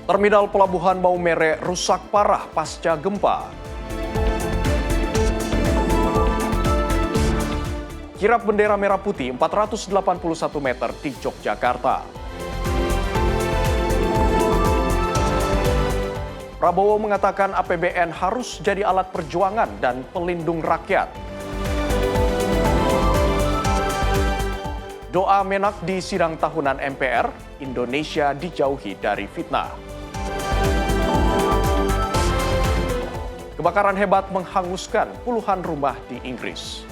Terminal Pelabuhan Maumere rusak parah pasca gempa. Kirap bendera merah putih 481 meter di Yogyakarta. Prabowo mengatakan APBN harus jadi alat perjuangan dan pelindung rakyat. Doa Menak di sidang tahunan MPR, Indonesia dijauhi dari fitnah. Kebakaran hebat menghanguskan puluhan rumah di Inggris.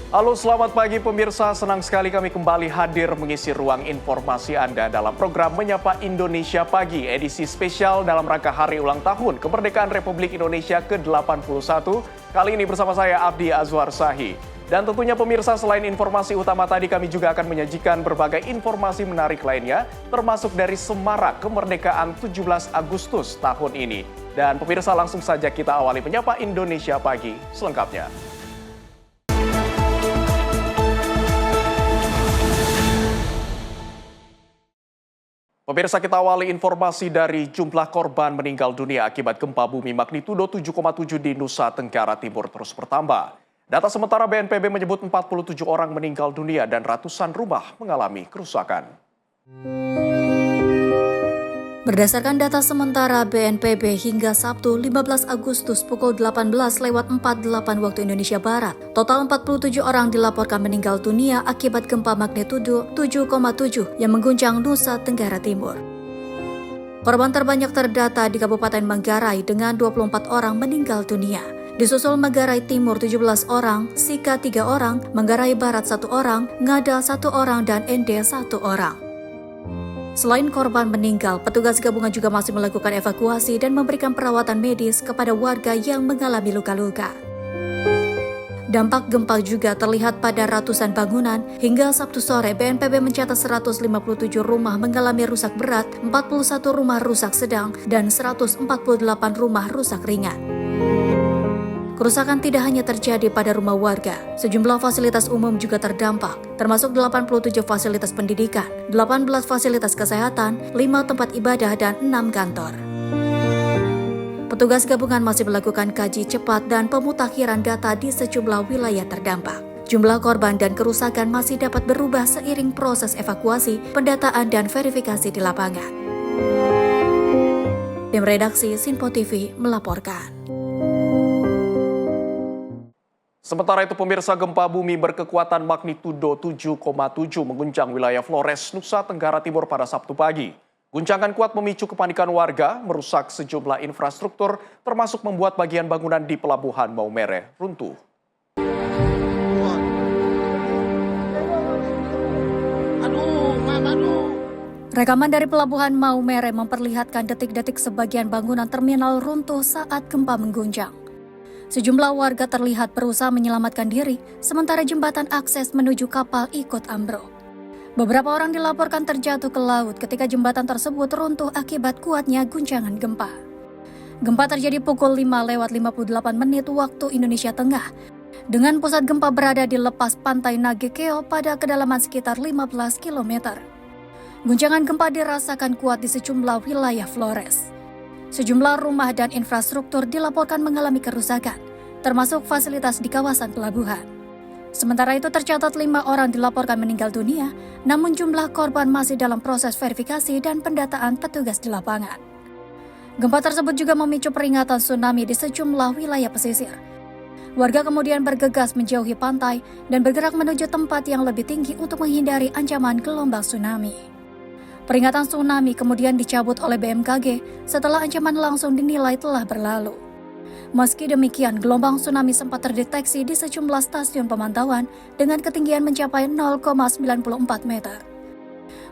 Halo, selamat pagi pemirsa. Senang sekali kami kembali hadir mengisi ruang informasi Anda dalam program Menyapa Indonesia Pagi, edisi spesial dalam rangka hari ulang tahun Kemerdekaan Republik Indonesia ke-81. Kali ini bersama saya Abdi Azwar Sahi. Dan tentunya pemirsa, selain informasi utama tadi, kami juga akan menyajikan berbagai informasi menarik lainnya, termasuk dari semarak kemerdekaan 17 Agustus tahun ini. Dan pemirsa, langsung saja kita awali Menyapa Indonesia Pagi selengkapnya. Pemirsa, kita awali informasi dari jumlah korban meninggal dunia akibat gempa bumi magnitudo 7,7 di Nusa Tenggara Timur terus bertambah. Data sementara BNPB menyebut 47 orang meninggal dunia dan ratusan rumah mengalami kerusakan. Berdasarkan data sementara BNPB hingga Sabtu 15 Agustus pukul 18:48 waktu Indonesia Barat, total 47 orang dilaporkan meninggal dunia akibat gempa magnitudo 7,7 yang mengguncang Nusa Tenggara Timur. Korban terbanyak terdata di Kabupaten Manggarai dengan 24 orang meninggal dunia. Disusul Manggarai Timur 17 orang, Sika 3 orang, Manggarai Barat 1 orang, Ngada 1 orang, dan Ende 1 orang. Selain korban meninggal, petugas gabungan juga masih melakukan evakuasi dan memberikan perawatan medis kepada warga yang mengalami luka-luka. Dampak gempa juga terlihat pada ratusan bangunan. Hingga Sabtu sore, BNPB mencatat 157 rumah mengalami rusak berat, 41 rumah rusak sedang, dan 148 rumah rusak ringan. Kerusakan tidak hanya terjadi pada rumah warga, sejumlah fasilitas umum juga terdampak, termasuk 87 fasilitas pendidikan, 18 fasilitas kesehatan, 5 tempat ibadah, dan 6 kantor. Petugas gabungan masih melakukan kaji cepat dan pemutakhiran data di sejumlah wilayah terdampak. Jumlah korban dan kerusakan masih dapat berubah seiring proses evakuasi, pendataan, dan verifikasi di lapangan. Tim redaksi Sinpo TV melaporkan. Sementara itu pemirsa, gempa bumi berkekuatan magnitudo 7,7 mengguncang wilayah Flores, Nusa Tenggara Timur pada Sabtu pagi. Guncangan kuat memicu kepanikan warga, merusak sejumlah infrastruktur, termasuk membuat bagian bangunan di Pelabuhan Maumere runtuh. Rekaman dari Pelabuhan Maumere memperlihatkan detik-detik sebagian bangunan terminal runtuh saat gempa mengguncang. Sejumlah warga terlihat berusaha menyelamatkan diri, sementara jembatan akses menuju kapal ikut ambruk. Beberapa orang dilaporkan terjatuh ke laut ketika jembatan tersebut runtuh akibat kuatnya guncangan gempa. Gempa terjadi pukul 5:58 waktu Indonesia Tengah, dengan pusat gempa berada di lepas pantai Nagekeo pada kedalaman sekitar 15 km. Guncangan gempa dirasakan kuat di sejumlah wilayah Flores. Sejumlah rumah dan infrastruktur dilaporkan mengalami kerusakan, termasuk fasilitas di kawasan pelabuhan. Sementara itu tercatat 5 orang dilaporkan meninggal dunia, namun jumlah korban masih dalam proses verifikasi dan pendataan petugas di lapangan. Gempa tersebut juga memicu peringatan tsunami di sejumlah wilayah pesisir. Warga kemudian bergegas menjauhi pantai dan bergerak menuju tempat yang lebih tinggi untuk menghindari ancaman gelombang tsunami. Peringatan tsunami kemudian dicabut oleh BMKG setelah ancaman langsung dinilai telah berlalu. Meski demikian, gelombang tsunami sempat terdeteksi di sejumlah stasiun pemantauan dengan ketinggian mencapai 0,94 meter.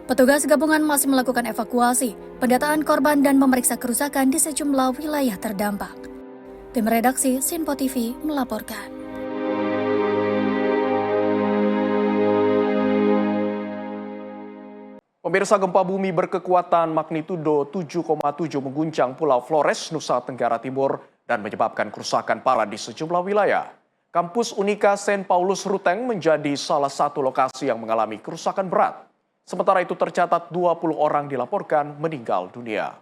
Petugas gabungan masih melakukan evakuasi, pendataan korban, dan memeriksa kerusakan di sejumlah wilayah terdampak. Tim redaksi Sinpo TV melaporkan. Pemirsa, gempa bumi berkekuatan magnitudo 7,7 mengguncang Pulau Flores, Nusa Tenggara Timur dan menyebabkan kerusakan parah di sejumlah wilayah. Kampus Unika St. Paulus Ruteng menjadi salah satu lokasi yang mengalami kerusakan berat. Sementara itu tercatat 20 orang dilaporkan meninggal dunia.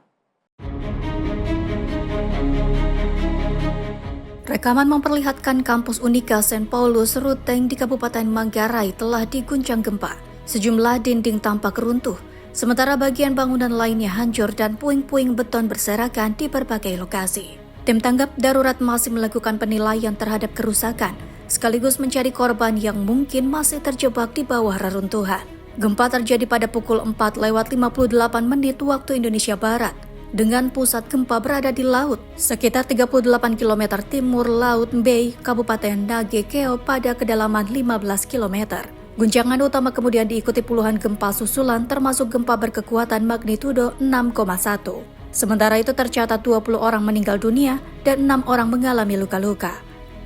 Rekaman memperlihatkan kampus Unika St. Paulus Ruteng di Kabupaten Manggarai telah diguncang gempa. Sejumlah dinding tampak runtuh, sementara bagian bangunan lainnya hancur dan puing-puing beton berserakan di berbagai lokasi. Tim tanggap darurat masih melakukan penilaian terhadap kerusakan, sekaligus mencari korban yang mungkin masih terjebak di bawah reruntuhan. Gempa terjadi pada pukul 4:58 waktu Indonesia Barat, dengan pusat gempa berada di laut, sekitar 38 km timur Laut Bay, Kabupaten Nagekeo pada kedalaman 15 km. Guncangan utama kemudian diikuti puluhan gempa susulan termasuk gempa berkekuatan magnitudo 6,1. Sementara itu tercatat 20 orang meninggal dunia dan 6 orang mengalami luka-luka.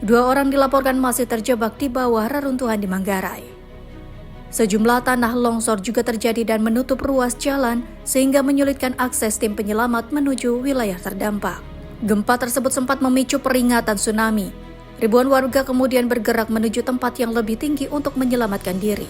2 orang dilaporkan masih terjebak di bawah reruntuhan di Manggarai. Sejumlah tanah longsor juga terjadi dan menutup ruas jalan sehingga menyulitkan akses tim penyelamat menuju wilayah terdampak. Gempa tersebut sempat memicu peringatan tsunami. Ribuan warga kemudian bergerak menuju tempat yang lebih tinggi untuk menyelamatkan diri.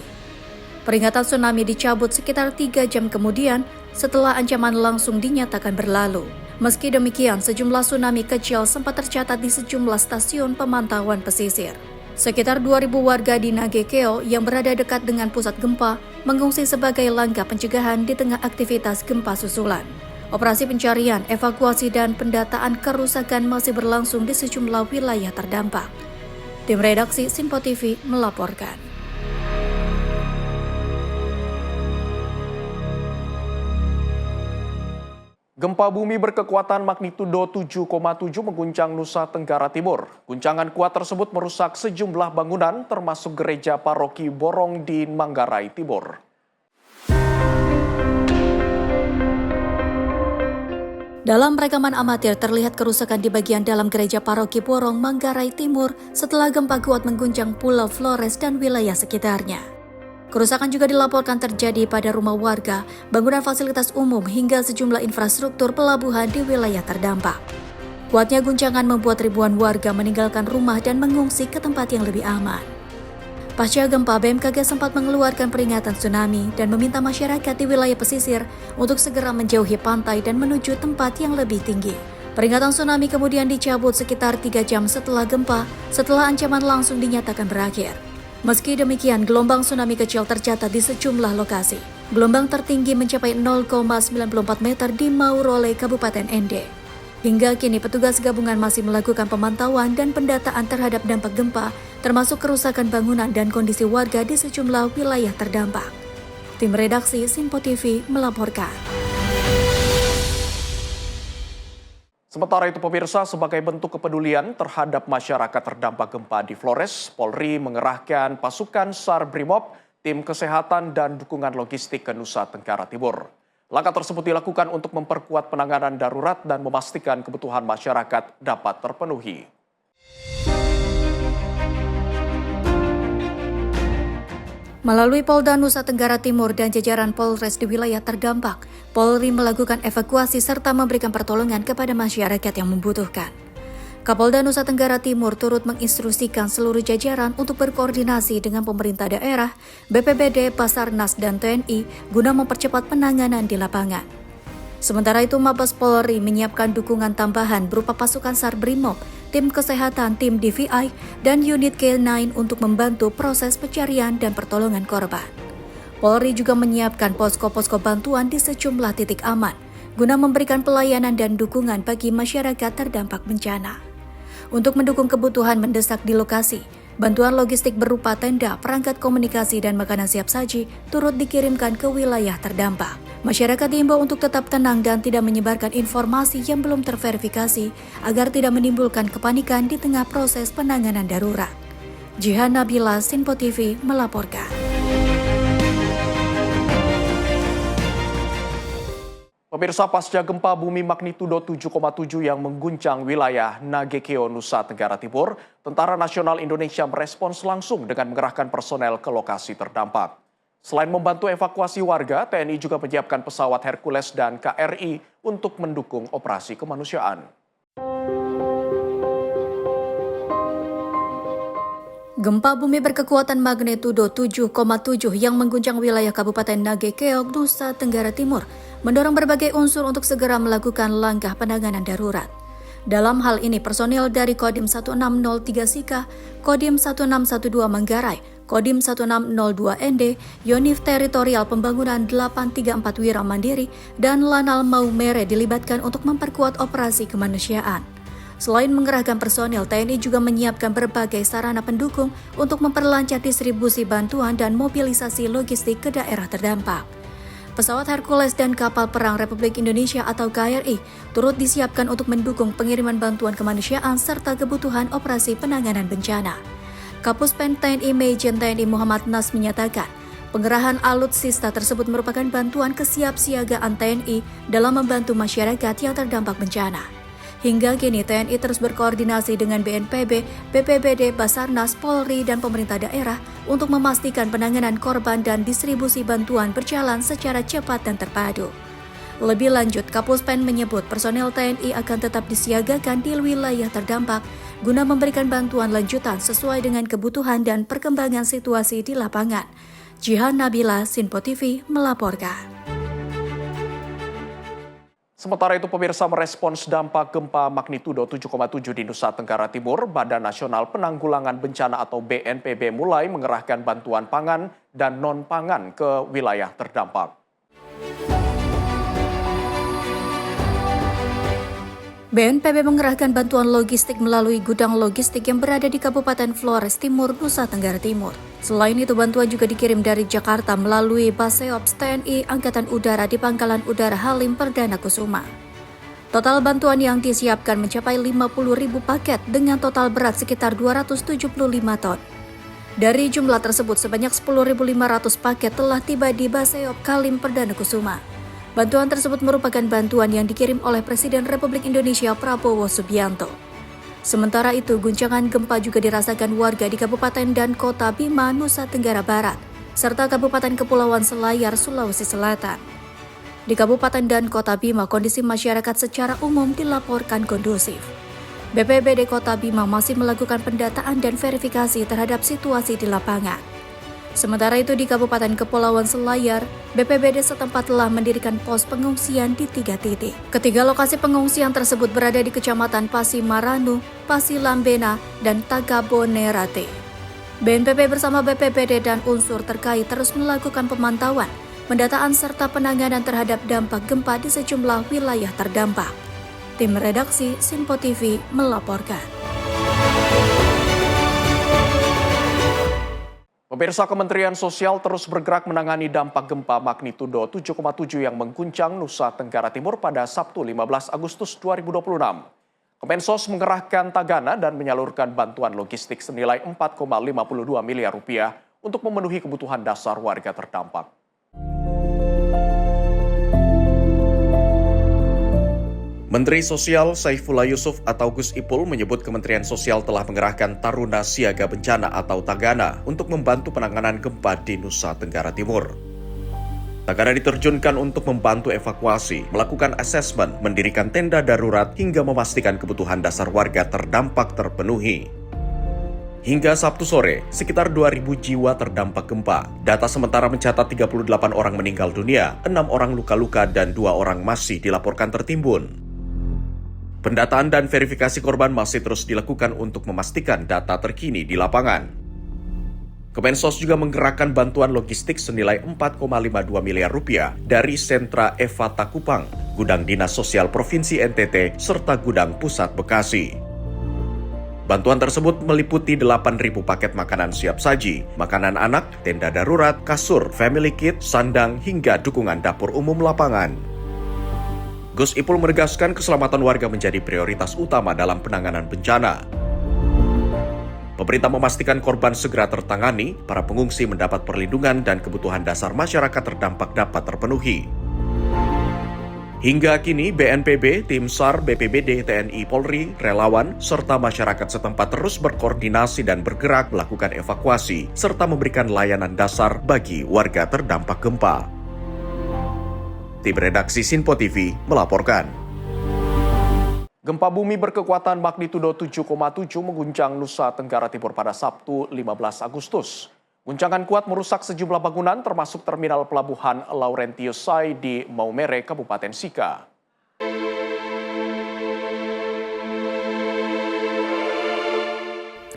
Peringatan tsunami dicabut sekitar 3 jam kemudian setelah ancaman langsung dinyatakan berlalu. Meski demikian, sejumlah tsunami kecil sempat tercatat di sejumlah stasiun pemantauan pesisir. Sekitar 2.000 warga di Nagekeo yang berada dekat dengan pusat gempa mengungsi sebagai langkah pencegahan di tengah aktivitas gempa susulan. Operasi pencarian, evakuasi, dan pendataan kerusakan masih berlangsung di sejumlah wilayah terdampak. Tim redaksi Simpo TV melaporkan. Gempa bumi berkekuatan magnitudo 7,7 mengguncang Nusa Tenggara Timur. Guncangan kuat tersebut merusak sejumlah bangunan termasuk gereja paroki Borong di Manggarai Timur. Dalam rekaman amatir terlihat kerusakan di bagian dalam gereja paroki Borong Manggarai Timur setelah gempa kuat mengguncang Pulau Flores dan wilayah sekitarnya. Kerusakan juga dilaporkan terjadi pada rumah warga, bangunan fasilitas umum hingga sejumlah infrastruktur pelabuhan di wilayah terdampak. Kuatnya guncangan membuat ribuan warga meninggalkan rumah dan mengungsi ke tempat yang lebih aman. Pasca gempa, BMKG sempat mengeluarkan peringatan tsunami dan meminta masyarakat di wilayah pesisir untuk segera menjauhi pantai dan menuju tempat yang lebih tinggi. Peringatan tsunami kemudian dicabut sekitar 3 jam setelah gempa, setelah ancaman langsung dinyatakan berakhir. Meski demikian, gelombang tsunami kecil tercatat di sejumlah lokasi. Gelombang tertinggi mencapai 0,94 meter di Maurole, Kabupaten Ende. Hingga kini petugas gabungan masih melakukan pemantauan dan pendataan terhadap dampak gempa, termasuk kerusakan bangunan dan kondisi warga di sejumlah wilayah terdampak. Tim redaksi Simpo TV melaporkan. Sementara itu pemirsa, sebagai bentuk kepedulian terhadap masyarakat terdampak gempa di Flores, Polri mengerahkan pasukan SAR Brimob, tim kesehatan dan dukungan logistik ke Nusa Tenggara Timur. Langkah tersebut dilakukan untuk memperkuat penanganan darurat dan memastikan kebutuhan masyarakat dapat terpenuhi. Melalui Polda Nusa Tenggara Timur dan jajaran Polres di wilayah terdampak, Polri melakukan evakuasi serta memberikan pertolongan kepada masyarakat yang membutuhkan. Kapolda Nusa Tenggara Timur turut menginstruksikan seluruh jajaran untuk berkoordinasi dengan pemerintah daerah, BPBD, Basarnas, dan TNI guna mempercepat penanganan di lapangan. Sementara itu, Mabes Polri menyiapkan dukungan tambahan berupa pasukan SAR Brimob, tim kesehatan, tim DVI, dan unit K9 untuk membantu proses pencarian dan pertolongan korban. Polri juga menyiapkan posko-posko bantuan di sejumlah titik aman, guna memberikan pelayanan dan dukungan bagi masyarakat terdampak bencana. Untuk mendukung kebutuhan mendesak di lokasi, bantuan logistik berupa tenda, perangkat komunikasi, dan makanan siap saji turut dikirimkan ke wilayah terdampak. Masyarakat diimbau untuk tetap tenang dan tidak menyebarkan informasi yang belum terverifikasi agar tidak menimbulkan kepanikan di tengah proses penanganan darurat. Jihan Nabila, Simpo TV melaporkan. Pemirsa, pasca gempa bumi magnitudo 7,7 yang mengguncang wilayah Nagekeo, Nusa Tenggara Timur, Tentara Nasional Indonesia merespons langsung dengan mengerahkan personel ke lokasi terdampak. Selain membantu evakuasi warga, TNI juga menyiapkan pesawat Hercules dan KRI untuk mendukung operasi kemanusiaan. Gempa bumi berkekuatan magnitudo 7,7 yang mengguncang wilayah Kabupaten Nage Keok, Nusa Tenggara Timur, mendorong berbagai unsur untuk segera melakukan langkah penanganan darurat. Dalam hal ini, personil dari Kodim 1603 Sika, Kodim 1612 Manggarai, Kodim 1602 ND, Yonif Teritorial Pembangunan 834 Wira Mandiri, dan Lanal Maumere dilibatkan untuk memperkuat operasi kemanusiaan. Selain mengerahkan personil, TNI juga menyiapkan berbagai sarana pendukung untuk memperlancar distribusi bantuan dan mobilisasi logistik ke daerah terdampak. Pesawat Hercules dan kapal perang Republik Indonesia atau KRI turut disiapkan untuk mendukung pengiriman bantuan kemanusiaan serta kebutuhan operasi penanganan bencana. Kapuspen TNI Majen TNI Muhammad Nas menyatakan, pengerahan alutsista tersebut merupakan bantuan kesiapsiagaan TNI dalam membantu masyarakat yang terdampak bencana. Hingga kini TNI terus berkoordinasi dengan BNPB, BPBD, Basarnas, Polri, dan pemerintah daerah untuk memastikan penanganan korban dan distribusi bantuan berjalan secara cepat dan terpadu. Lebih lanjut, Kapuspen menyebut personel TNI akan tetap disiagakan di wilayah terdampak guna memberikan bantuan lanjutan sesuai dengan kebutuhan dan perkembangan situasi di lapangan. Jihan Nabila, Sinpo TV, melaporkan. Sementara itu, pemirsa, merespons dampak gempa magnitudo 7,7 di Nusa Tenggara Timur, Badan Nasional Penanggulangan Bencana atau BNPB mulai mengerahkan bantuan pangan dan non-pangan ke wilayah terdampak. BNPB mengerahkan bantuan logistik melalui gudang logistik yang berada di Kabupaten Flores Timur, Nusa Tenggara Timur. Selain itu, bantuan juga dikirim dari Jakarta melalui Baseops TNI Angkatan Udara di Pangkalan Udara Halim Perdana Kusuma. Total bantuan yang disiapkan mencapai 50.000 paket dengan total berat sekitar 275 ton. Dari jumlah tersebut, sebanyak 10.500 paket telah tiba di Baseops Halim Perdana Kusuma. Bantuan tersebut merupakan bantuan yang dikirim oleh Presiden Republik Indonesia Prabowo Subianto. Sementara itu, guncangan gempa juga dirasakan warga di Kabupaten dan Kota Bima, Nusa Tenggara Barat, serta Kabupaten Kepulauan Selayar, Sulawesi Selatan. Di Kabupaten dan Kota Bima, kondisi masyarakat secara umum dilaporkan kondusif. BPBD Kota Bima masih melakukan pendataan dan verifikasi terhadap situasi di lapangan. Sementara itu di Kabupaten Kepulauan Selayar, BPBD setempat telah mendirikan pos pengungsian di 3 titik. Ketiga lokasi pengungsian tersebut berada di Kecamatan Pasimaranu, Pasilambena, dan Tagabonerate. BNPB bersama BPBD dan unsur terkait terus melakukan pemantauan, pendataan serta penanganan terhadap dampak gempa di sejumlah wilayah terdampak. Tim redaksi Sinpo TV melaporkan. Pemirsa, Kementerian Sosial terus bergerak menangani dampak gempa magnitudo 7,7 yang mengguncang Nusa Tenggara Timur pada Sabtu 15 Agustus 2026. Kemensos mengerahkan tagana dan menyalurkan bantuan logistik senilai 4,52 miliar rupiah untuk memenuhi kebutuhan dasar warga terdampak. Menteri Sosial Saifullah Yusuf atau Gus Ipul menyebut Kementerian Sosial telah mengerahkan Taruna Siaga Bencana atau Tagana untuk membantu penanganan gempa di Nusa Tenggara Timur. Tagana diterjunkan untuk membantu evakuasi, melakukan asesmen, mendirikan tenda darurat, hingga memastikan kebutuhan dasar warga terdampak terpenuhi. Hingga Sabtu sore, sekitar 2.000 jiwa terdampak gempa. Data sementara mencatat 38 orang meninggal dunia, 6 orang luka-luka, dan 2 orang masih dilaporkan tertimbun. Pendataan dan verifikasi korban masih terus dilakukan untuk memastikan data terkini di lapangan. Kemensos juga menggerakkan bantuan logistik senilai 4,52 miliar rupiah dari Sentra Evata Kupang, Gudang Dinas Sosial Provinsi NTT, serta Gudang Pusat Bekasi. Bantuan tersebut meliputi 8.000 paket makanan siap saji, makanan anak, tenda darurat, kasur, family kit, sandang, hingga dukungan dapur umum lapangan. Gus Ipul menegaskan keselamatan warga menjadi prioritas utama dalam penanganan bencana. Pemerintah memastikan korban segera tertangani, para pengungsi mendapat perlindungan dan kebutuhan dasar masyarakat terdampak dapat terpenuhi. Hingga kini BNPB, Tim SAR, BPBD, TNI, Polri, relawan, serta masyarakat setempat terus berkoordinasi dan bergerak melakukan evakuasi, serta memberikan layanan dasar bagi warga terdampak gempa. Tim redaksi Sinpo TV melaporkan. Gempa bumi berkekuatan magnitudo 7,7 mengguncang Nusa Tenggara Timur pada Sabtu 15 Agustus. Guncangan kuat merusak sejumlah bangunan termasuk terminal pelabuhan Laurentius Sai di Maumere, Kabupaten Sika.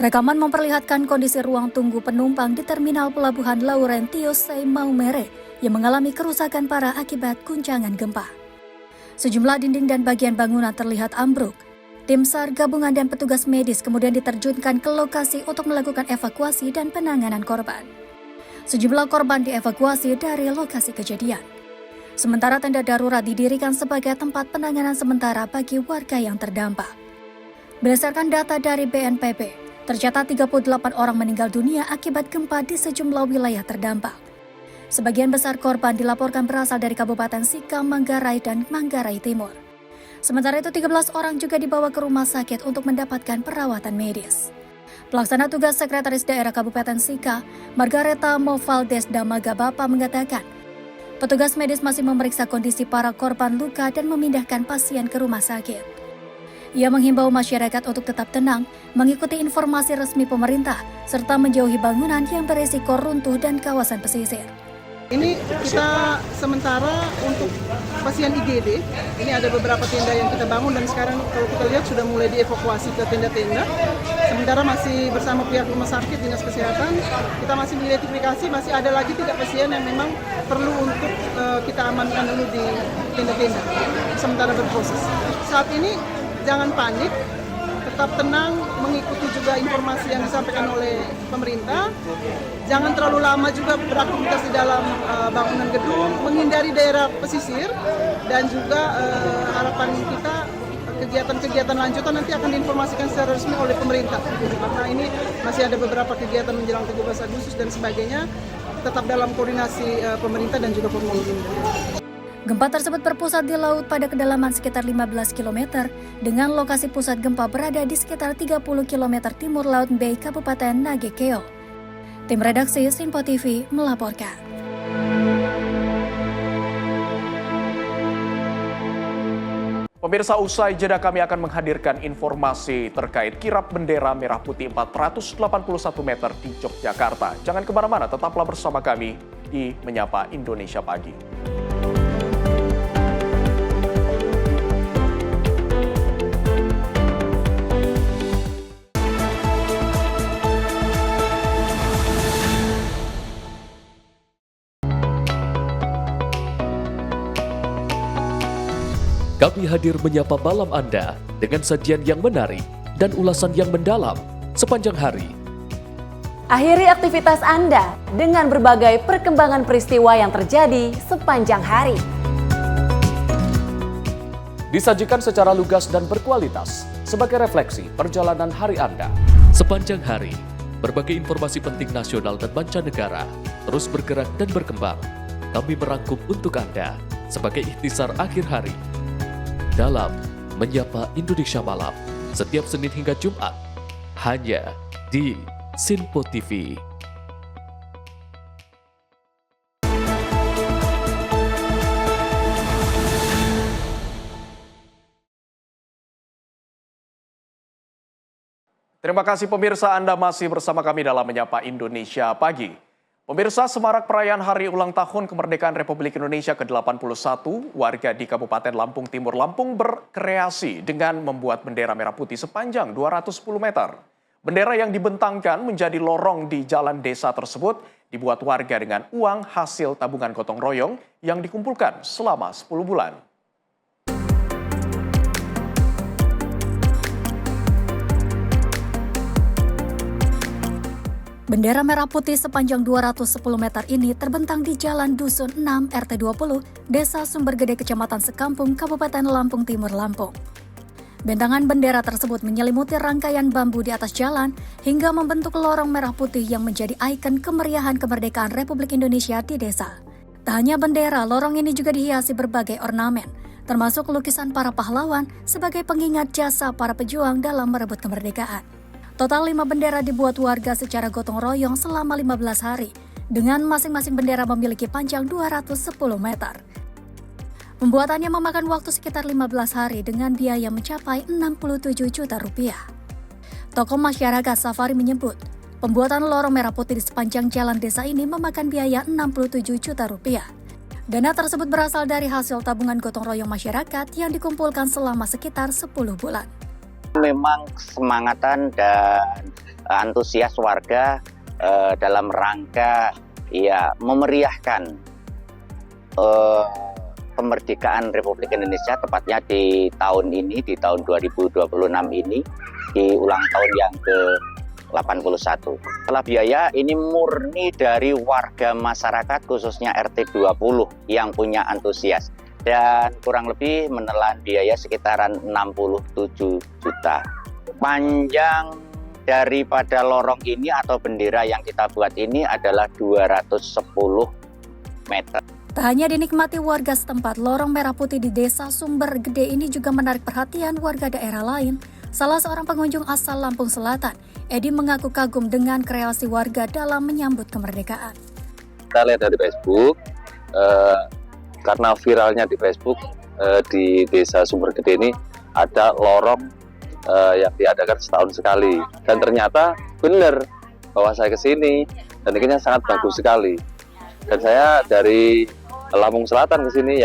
Rekaman memperlihatkan kondisi ruang tunggu penumpang di terminal pelabuhan Laurentius Sai Maumere yang mengalami kerusakan parah akibat guncangan gempa. Sejumlah dinding dan bagian bangunan terlihat ambruk. Tim SAR gabungan dan petugas medis kemudian diterjunkan ke lokasi untuk melakukan evakuasi dan penanganan korban. Sejumlah korban dievakuasi dari lokasi kejadian. Sementara tenda darurat didirikan sebagai tempat penanganan sementara bagi warga yang terdampak. Berdasarkan data dari BNPB, tercatat 38 orang meninggal dunia akibat gempa di sejumlah wilayah terdampak. Sebagian besar korban dilaporkan berasal dari Kabupaten Sika, Manggarai, dan Manggarai Timur. Sementara itu 13 orang juga dibawa ke rumah sakit untuk mendapatkan perawatan medis. Pelaksana tugas Sekretaris Daerah Kabupaten Sika, Margareta Movaldes Damaga Bapa mengatakan, petugas medis masih memeriksa kondisi para korban luka dan memindahkan pasien ke rumah sakit. Ia menghimbau masyarakat untuk tetap tenang, mengikuti informasi resmi pemerintah, serta menjauhi bangunan yang berisiko runtuh dan kawasan pesisir. Ini kita sementara untuk pasien IGD, ini ada beberapa tenda yang kita bangun dan sekarang kalau kita lihat sudah mulai dievakuasi ke tenda-tenda. Sementara masih bersama pihak rumah sakit, dinas kesehatan, kita masih mengidentifikasi masih ada lagi 3 pasien yang memang perlu untuk kita amankan dulu di tenda-tenda, sementara berproses. Saat ini jangan panik, tetap tenang, mengikuti juga informasi yang disampaikan oleh pemerintah. Jangan terlalu lama juga beraktivitas di dalam bangunan gedung, menghindari daerah pesisir, dan juga harapan kita kegiatan-kegiatan lanjutan nanti akan diinformasikan secara resmi oleh pemerintah. Karena ini masih ada beberapa kegiatan menjelang 17 Agustus dan sebagainya, tetap dalam koordinasi pemerintah dan juga Polri. Gempa tersebut berpusat di laut pada kedalaman sekitar 15 km dengan lokasi pusat gempa berada di sekitar 30 km timur Laut Bay, Kabupaten Nagekeo. Tim redaksi Sinpo TV melaporkan. Pemirsa, usai jeda kami akan menghadirkan informasi terkait kirap bendera merah putih 481 meter di Yogyakarta. Jangan kemana-mana, tetaplah bersama kami di Menyapa Indonesia Pagi. Kami hadir menyapa malam Anda dengan sajian yang menarik dan ulasan yang mendalam sepanjang hari. Akhiri aktivitas Anda dengan berbagai perkembangan peristiwa yang terjadi sepanjang hari. Disajikan secara lugas dan berkualitas sebagai refleksi perjalanan hari Anda. Sepanjang hari, berbagai informasi penting nasional dan mancanegara terus bergerak dan berkembang. Kami merangkum untuk Anda sebagai ikhtisar akhir hari. Dalam Menyapa Indonesia Malam, setiap Senin hingga Jumat, hanya di Sinpo TV. Terima kasih pemirsa, Anda masih bersama kami dalam Menyapa Indonesia Pagi. Pemirsa, semarak perayaan Hari Ulang Tahun Kemerdekaan Republik Indonesia ke-81, warga di Kabupaten Lampung Timur, Lampung berkreasi dengan membuat bendera merah putih sepanjang 210 meter. Bendera yang dibentangkan menjadi lorong di jalan desa tersebut dibuat warga dengan uang hasil tabungan gotong royong yang dikumpulkan selama 10 bulan. Bendera merah putih sepanjang 210 meter ini terbentang di Jalan Dusun 6 RT 20, Desa Sumbergede, Kecamatan Sekampung, Kabupaten Lampung Timur, Lampung. Bentangan bendera tersebut menyelimuti rangkaian bambu di atas jalan hingga membentuk lorong merah putih yang menjadi ikon kemeriahan kemerdekaan Republik Indonesia di desa. Tak hanya bendera, lorong ini juga dihiasi berbagai ornamen, termasuk lukisan para pahlawan sebagai pengingat jasa para pejuang dalam merebut kemerdekaan. Total 5 bendera dibuat warga secara gotong royong selama 15 hari, dengan masing-masing bendera memiliki panjang 210 meter. Pembuatannya memakan waktu sekitar 15 hari dengan biaya mencapai 67 juta rupiah. Tokoh masyarakat Safari menyebut, pembuatan lorong merah putih di sepanjang jalan desa ini memakan biaya 67 juta rupiah. Dana tersebut berasal dari hasil tabungan gotong royong masyarakat yang dikumpulkan selama sekitar 10 bulan. Memang semangatan dan antusias warga dalam rangka memeriahkan kemerdekaan Republik Indonesia, tepatnya di tahun ini, di tahun 2026 ini, di ulang tahun yang ke-81. Setelah biaya ini murni dari warga masyarakat, khususnya RT 20 yang punya antusias. Dan kurang lebih menelan biaya sekitaran 67 juta. Panjang daripada lorong ini atau bendera yang kita buat ini adalah 210 meter. Tak hanya dinikmati warga setempat, lorong merah putih di Desa Sumber Gede ini juga menarik perhatian warga daerah lain. Salah seorang pengunjung asal Lampung Selatan, Edi, mengaku kagum dengan kreasi warga dalam menyambut kemerdekaan. Kita lihat dari Facebook, karena viralnya di Facebook, di Desa Sumber Gede ini ada lorong yang diadakan setahun sekali. Dan ternyata benar bahwa saya kesini, dan ini sangat bagus sekali. Dan saya dari Lampung Selatan ke sini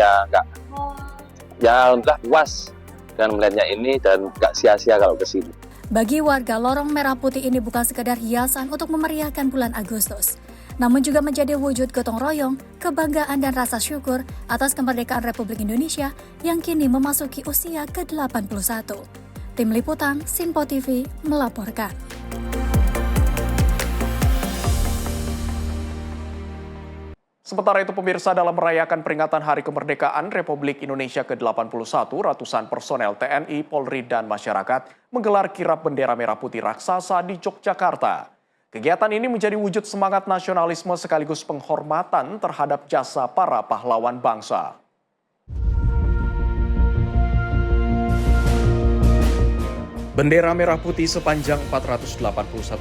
alhamdulillah puas dengan melihatnya ini dan nggak sia-sia kalau ke sini. Bagi warga, lorong merah putih ini bukan sekedar hiasan untuk memeriahkan bulan Agustus, namun juga menjadi wujud gotong royong, kebanggaan dan rasa syukur atas kemerdekaan Republik Indonesia yang kini memasuki usia ke-81. Tim Liputan, Sinpo TV melaporkan. Sementara itu pemirsa, dalam merayakan peringatan Hari Kemerdekaan Republik Indonesia ke-81, ratusan personel TNI, Polri, dan masyarakat menggelar kirap bendera merah putih raksasa di Yogyakarta. Kegiatan ini menjadi wujud semangat nasionalisme sekaligus penghormatan terhadap jasa para pahlawan bangsa. Bendera merah putih sepanjang 481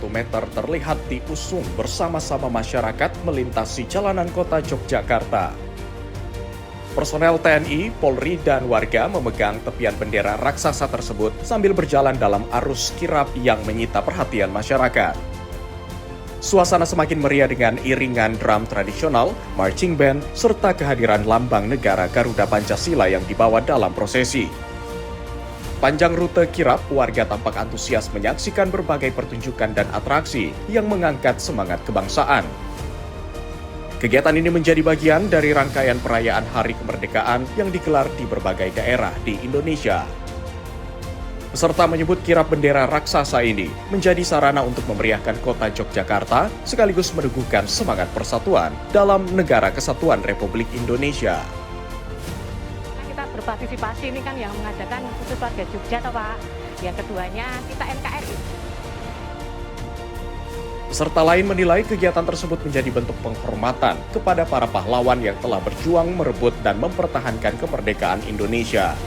meter terlihat diusung bersama-sama masyarakat melintasi jalanan kota Yogyakarta. Personel TNI, Polri, dan warga memegang tepian bendera raksasa tersebut sambil berjalan dalam arus kirap yang menyita perhatian masyarakat. Suasana semakin meriah dengan iringan drum tradisional, marching band, serta kehadiran lambang negara Garuda Pancasila yang dibawa dalam prosesi. Panjang rute kirap, warga tampak antusias menyaksikan berbagai pertunjukan dan atraksi yang mengangkat semangat kebangsaan. Kegiatan ini menjadi bagian dari rangkaian perayaan Hari Kemerdekaan yang digelar di berbagai daerah di Indonesia. Peserta menyebut kirap bendera raksasa ini menjadi sarana untuk memeriahkan kota Yogyakarta sekaligus meneguhkan semangat persatuan dalam Negara Kesatuan Republik Indonesia. Berpartisipasi ini kan yang mengadakan khusus warga Jogja, toh Pak. Yang keduanya kita NKRI. Peserta lain menilai kegiatan tersebut menjadi bentuk penghormatan kepada para pahlawan yang telah berjuang merebut dan mempertahankan kemerdekaan Indonesia.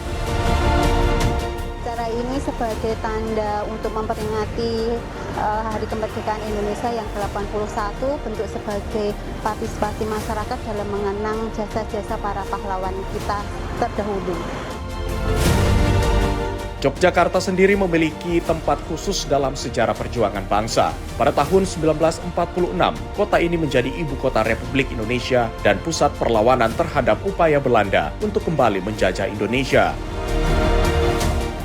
Acara ini sebagai tanda untuk memperingati Hari Kemerdekaan Indonesia yang ke-81, bentuk sebagai partisipasi masyarakat dalam mengenang jasa-jasa para pahlawan kita terdahulu. Yogyakarta sendiri memiliki tempat khusus dalam sejarah perjuangan bangsa. Pada tahun 1946, kota ini menjadi ibu kota Republik Indonesia dan pusat perlawanan terhadap upaya Belanda untuk kembali menjajah Indonesia.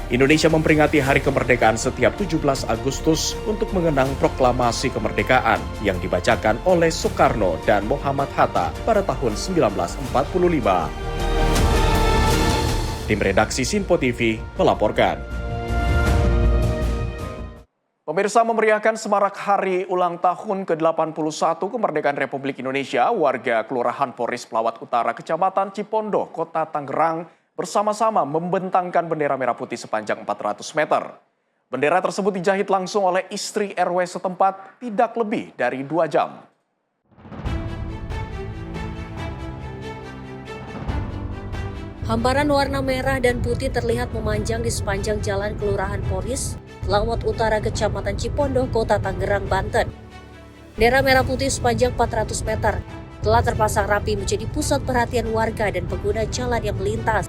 Indonesia memperingati Hari Kemerdekaan setiap 17 Agustus untuk mengenang proklamasi kemerdekaan yang dibacakan oleh Soekarno dan Muhammad Hatta pada tahun 1945. Tim redaksi Sinpo TV melaporkan. Pemirsa, memeriahkan semarak hari ulang tahun ke-81 kemerdekaan Republik Indonesia, warga Kelurahan Poris Pelawat Utara, Kecamatan Cipondo, Kota Tangerang, bersama-sama membentangkan bendera merah putih sepanjang 400 meter. Bendera tersebut dijahit langsung oleh istri RW setempat tidak lebih dari 2 jam. Hamparan warna merah dan putih terlihat memanjang di sepanjang jalan Kelurahan Poris, Lawat Utara, Kecamatan Cipondo, Kota Tangerang, Banten. Bendera merah putih sepanjang 400 meter telah terpasang rapi menjadi pusat perhatian warga dan pengguna jalan yang melintas.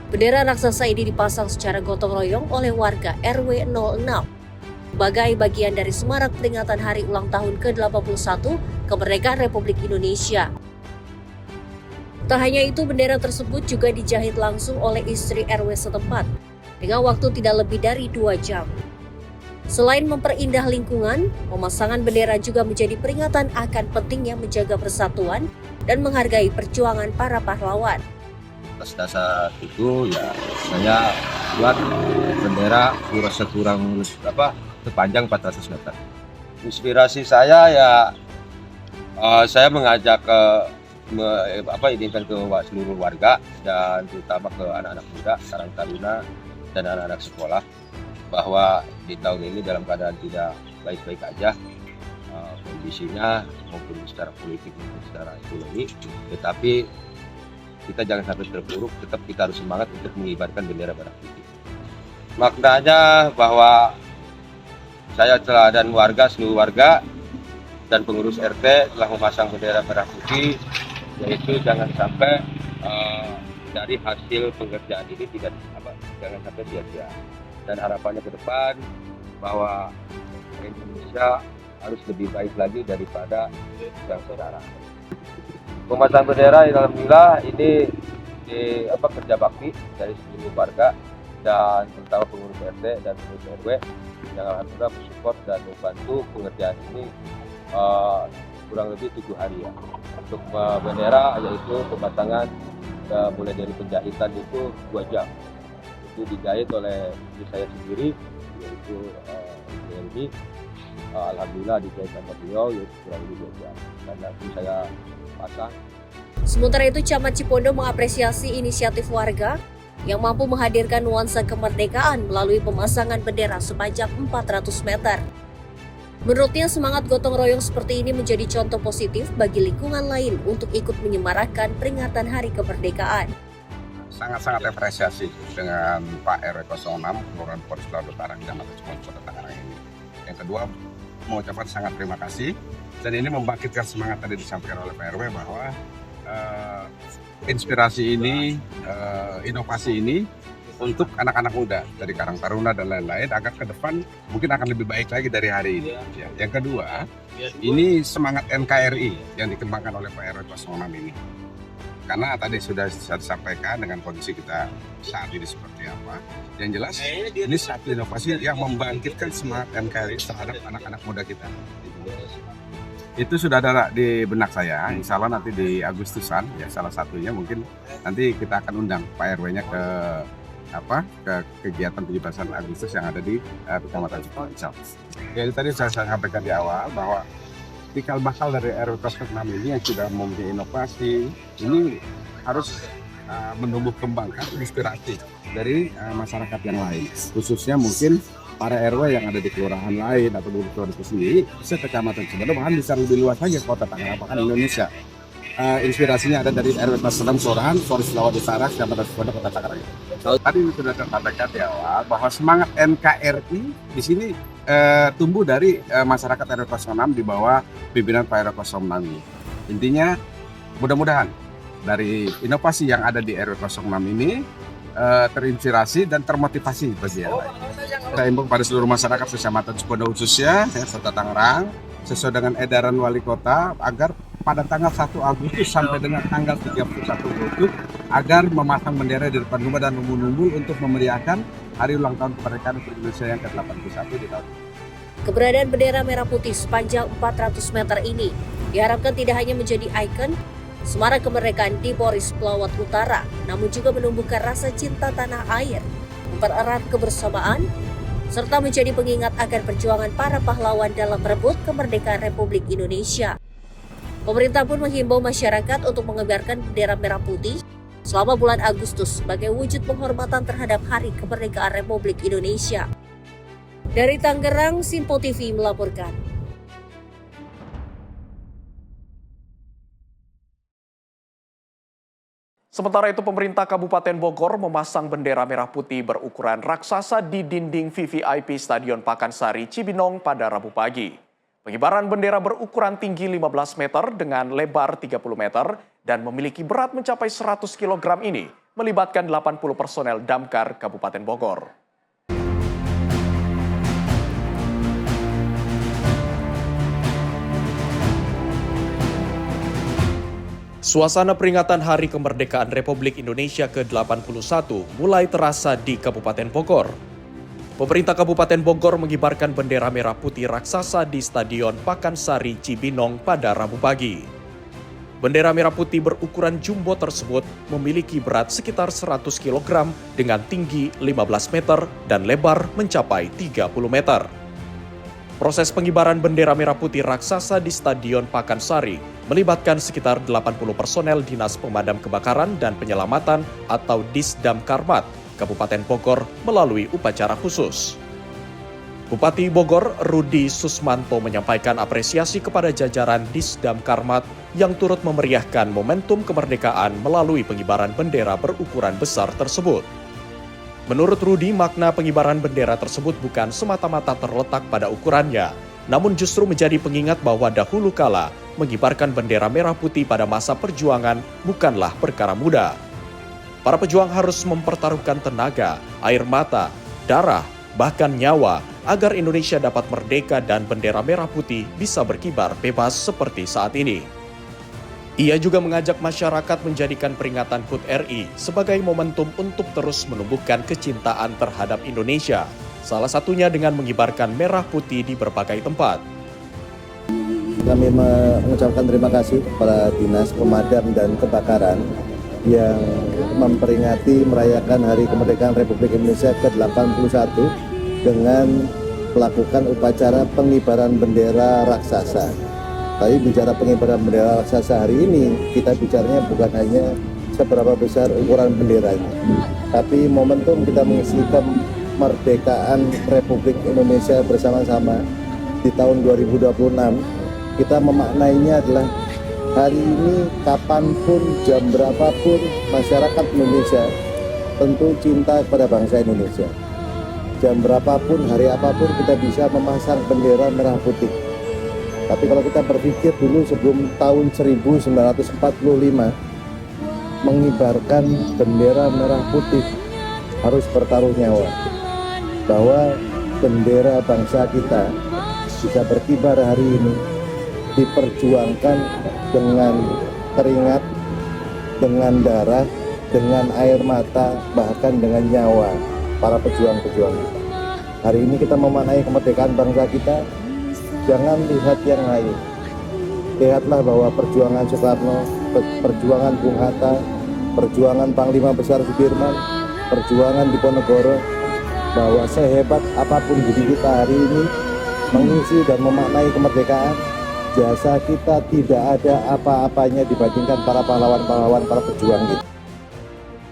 Bendera raksasa ini dipasang secara gotong royong oleh warga RW 06 sebagai bagian dari semarak peringatan hari ulang tahun ke-81 kemerdekaan Republik Indonesia. Tak hanya itu, bendera tersebut juga dijahit langsung oleh istri RW setempat dengan waktu tidak lebih dari 2 jam. Selain memperindah lingkungan, pemasangan bendera juga menjadi peringatan akan pentingnya menjaga persatuan dan menghargai perjuangan para pahlawan. Atas dasar itu ya saya buat bendera sekurang sepanjang 400 meter. Inspirasi saya ya saya mengajak ke seluruh warga dan terutama ke anak-anak muda, Karang Taruna dan anak-anak sekolah bahwa di tahun ini dalam keadaan tidak baik-baik aja kondisinya maupun secara politik maupun secara ekonomi, tetapi kita jangan sampai terpuruk, tetap kita harus semangat untuk mengibarkan bendera merah putih. Maknanya bahwa saya dan seluruh warga dan pengurus RT telah memasang bendera merah putih, yaitu jangan sampai dari hasil pengerjaan ini jangan sampai sia-sia. Dan harapannya ke depan bahwa Indonesia harus lebih baik lagi daripada yang sekarang. Pemasangan bendera alhamdulillah ini kerja bakti dari seluruh warga dan terutama pengurus RT dan pengurus RW yang alhamdulillah mensupport dan membantu pengerjaan ini kurang lebih 7 hari ya. Untuk bendera yaitu pemasangan mulai dari penjahitan itu 2 jam. Itu dijahit oleh istri saya sendiri, yaitu Meldi. Alhamdulillah dijahit sama beliau yaitu kurang lebih 2 jam. Dan nanti saya pasang. Sementara itu, Camat Cipondo mengapresiasi inisiatif warga yang mampu menghadirkan nuansa kemerdekaan melalui pemasangan bendera sepanjang 400 meter. Menurutnya, semangat gotong royong seperti ini menjadi contoh positif bagi lingkungan lain untuk ikut menyemarakan peringatan Hari Kemerdekaan. Sangat-sangat apresiasi dengan Pak RW 06 Kelurahan Poris Lawat Utara Kecamatan Cipondo Kota Tangerang ini. Yang kedua, mengucapkan sangat terima kasih dan ini membangkitkan semangat tadi disampaikan oleh Pak RW bahwa inspirasi ini, inovasi ini untuk anak-anak muda dari Karang Taruna dan lain-lain agar ke depan mungkin akan lebih baik lagi dari hari ini. Ya. Yang kedua, ini semangat NKRI yang dikembangkan oleh Pak RW 06 ini. Karena tadi sudah saya sampaikan dengan kondisi kita saat ini seperti apa. Yang jelas ini satu inovasi yang membangkitkan semangat NKRI terhadap anak-anak muda kita. Itu sudah ada di benak saya, insya Allah nanti di Agustusan, ya salah satunya mungkin nanti kita akan undang Pak RW-nya ke kegiatan 17 Agustus yang ada di Kecamatan Cipondo. Jadi tadi saya sampaikan di awal bahwa cikal bakal dari RW 06 ini yang sudah mempunyai inovasi ini harus menumbuh kembangkan inspirasi dari masyarakat yang lain, khususnya mungkin para RW yang ada di kelurahan lain atau di kelurahan itu sendiri, bisa Kecamatan Cipondo bahkan bisa lebih luas lagi Kota Tangerang bahkan Indonesia. Inspirasinya ada dari RW 06 Kelurahan Poris Lawat Utara Kecamatan Cipondo Kota Tangerang. Tadi sudah tersampaikan di awal bahwa semangat NKRI di sini tumbuh dari masyarakat RW 06 di bawah pimpinan Pak RW 06 ini. Intinya mudah-mudahan dari inovasi yang ada di RW 06 ini terinspirasi dan termotivasi bagi yang lain. Kita imbau pada seluruh masyarakat Kecamatan Cipondo khususnya Kota Tangerang sesuai dengan edaran Wali Kota agar pada tanggal 1 Agustus sampai dengan tanggal 31 Agustus agar memasang bendera di depan rumah dan umbul-umbul untuk memeriahkan Hari Ulang Tahun Kemerdekaan Republik Indonesia yang ke-81 di tahun ini. Keberadaan bendera merah putih sepanjang 400 meter ini diharapkan tidak hanya menjadi ikon semarak kemerdekaan di Poris Lawat Utara, namun juga menumbuhkan rasa cinta tanah air, mempererat kebersamaan, serta menjadi pengingat akan perjuangan para pahlawan dalam merebut kemerdekaan Republik Indonesia. Pemerintah pun menghimbau masyarakat untuk mengibarkan bendera merah putih selama bulan Agustus sebagai wujud penghormatan terhadap Hari Kemerdekaan Republik Indonesia. Dari Tangerang, Simpo TV melaporkan. Sementara itu, pemerintah Kabupaten Bogor memasang bendera merah putih berukuran raksasa di dinding VVIP Stadion Pakansari Cibinong pada Rabu pagi. Pengibaran bendera berukuran tinggi 15 meter dengan lebar 30 meter dan memiliki berat mencapai 100 kg ini melibatkan 80 personel Damkar Kabupaten Bogor. Suasana peringatan Hari Kemerdekaan Republik Indonesia ke-81 mulai terasa di Kabupaten Bogor. Pemerintah Kabupaten Bogor mengibarkan bendera merah putih raksasa di Stadion Pakansari Cibinong pada Rabu pagi. Bendera merah putih berukuran jumbo tersebut memiliki berat sekitar 100 kg dengan tinggi 15 meter dan lebar mencapai 30 meter. Proses pengibaran bendera merah putih raksasa di Stadion Pakansari melibatkan sekitar 80 personel Dinas Pemadam Kebakaran dan Penyelamatan atau Disdamkarmat Kabupaten Bogor melalui upacara khusus. Bupati Bogor Rudi Susmanto menyampaikan apresiasi kepada jajaran Disdamkarmat yang turut memeriahkan momentum kemerdekaan melalui pengibaran bendera berukuran besar tersebut. Menurut Rudi, makna pengibaran bendera tersebut bukan semata-mata terletak pada ukurannya, namun justru menjadi pengingat bahwa dahulu kala mengibarkan bendera merah putih pada masa perjuangan bukanlah perkara mudah. Para pejuang harus mempertaruhkan tenaga, air mata, darah, bahkan nyawa agar Indonesia dapat merdeka dan bendera merah putih bisa berkibar bebas seperti saat ini. Ia juga mengajak masyarakat menjadikan peringatan HUT RI sebagai momentum untuk terus menumbuhkan kecintaan terhadap Indonesia, salah satunya dengan mengibarkan merah putih di berbagai tempat. Kami mengucapkan terima kasih kepada Dinas Pemadam dan Kebakaran yang memperingati merayakan Hari Kemerdekaan Republik Indonesia ke-81 dengan melakukan upacara pengibaran bendera raksasa. Tapi bicara pengibaran bendera raksasa hari ini, kita bicaranya bukan hanya seberapa besar ukuran benderanya, tapi momentum kita mengisi kemerdekaan Republik Indonesia bersama-sama di tahun 2026. Kita memaknainya adalah hari ini kapanpun, jam berapapun, masyarakat Indonesia tentu cinta kepada bangsa Indonesia. Jam berapapun, hari apapun kita bisa memasang bendera merah putih. Tapi kalau kita berpikir dulu sebelum tahun 1945 mengibarkan bendera merah putih harus bertaruh nyawa. Bahwa bendera bangsa kita bisa berkibar hari ini diperjuangkan dengan keringat, dengan darah, dengan air mata, bahkan dengan nyawa para pejuang-pejuang kita. Hari ini kita memaknai kemerdekaan bangsa kita. Jangan lihat yang lain. Lihatlah bahwa perjuangan Soekarno, perjuangan Bung Hatta, perjuangan Panglima Besar Sudirman, perjuangan Diponegoro, bahwa sehebat apapun diri kita hari ini mengisi dan memaknai kemerdekaan, jasa kita tidak ada apa-apanya dibandingkan para pahlawan-pahlawan, para pejuang kita.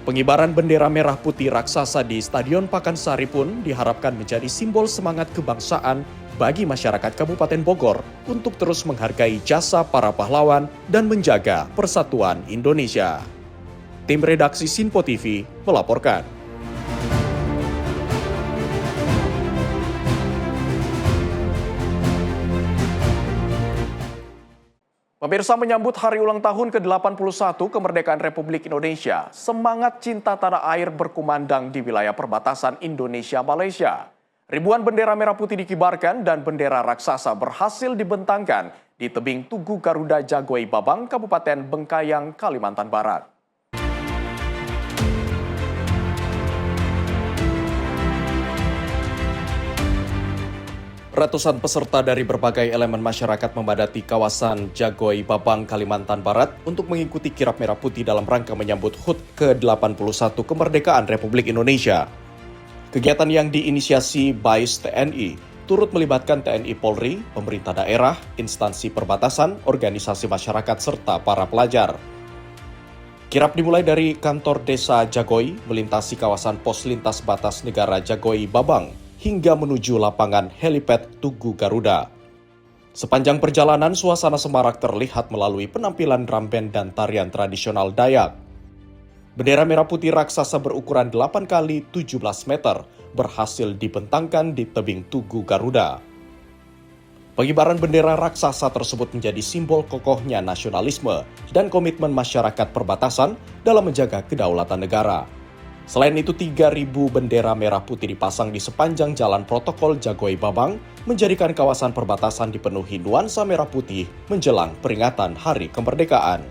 Pengibaran bendera merah putih raksasa di Stadion Pakansari pun diharapkan menjadi simbol semangat kebangsaan bagi masyarakat Kabupaten Bogor untuk terus menghargai jasa para pahlawan dan menjaga persatuan Indonesia. Tim redaksi Sinpo TV melaporkan. Pemirsa, menyambut hari ulang tahun ke-81 kemerdekaan Republik Indonesia, semangat cinta tanah air berkumandang di wilayah perbatasan Indonesia-Malaysia. Ribuan bendera merah putih dikibarkan dan bendera raksasa berhasil dibentangkan di tebing Tugu Garuda Jagoi Babang, Kabupaten Bengkayang, Kalimantan Barat. Ratusan peserta dari berbagai elemen masyarakat memadati kawasan Jagoi Babang, Kalimantan Barat untuk mengikuti kirap merah putih dalam rangka menyambut HUT ke-81 kemerdekaan Republik Indonesia. Kegiatan yang diinisiasi BAIS TNI turut melibatkan TNI Polri, pemerintah daerah, instansi perbatasan, organisasi masyarakat, serta para pelajar. Kirap dimulai dari kantor desa Jagoi, melintasi kawasan pos lintas batas negara Jagoi Babang, hingga menuju lapangan helipad Tugu Garuda. Sepanjang perjalanan, suasana semarak terlihat melalui penampilan drum band dan tarian tradisional Dayak. Bendera merah putih raksasa berukuran 8 kali 17 meter berhasil dibentangkan di tebing Tugu Garuda. Pengibaran bendera raksasa tersebut menjadi simbol kokohnya nasionalisme dan komitmen masyarakat perbatasan dalam menjaga kedaulatan negara. Selain itu, 3.000 bendera merah putih dipasang di sepanjang jalan protokol Jagoi Babang, menjadikan kawasan perbatasan dipenuhi nuansa merah putih menjelang peringatan Hari Kemerdekaan.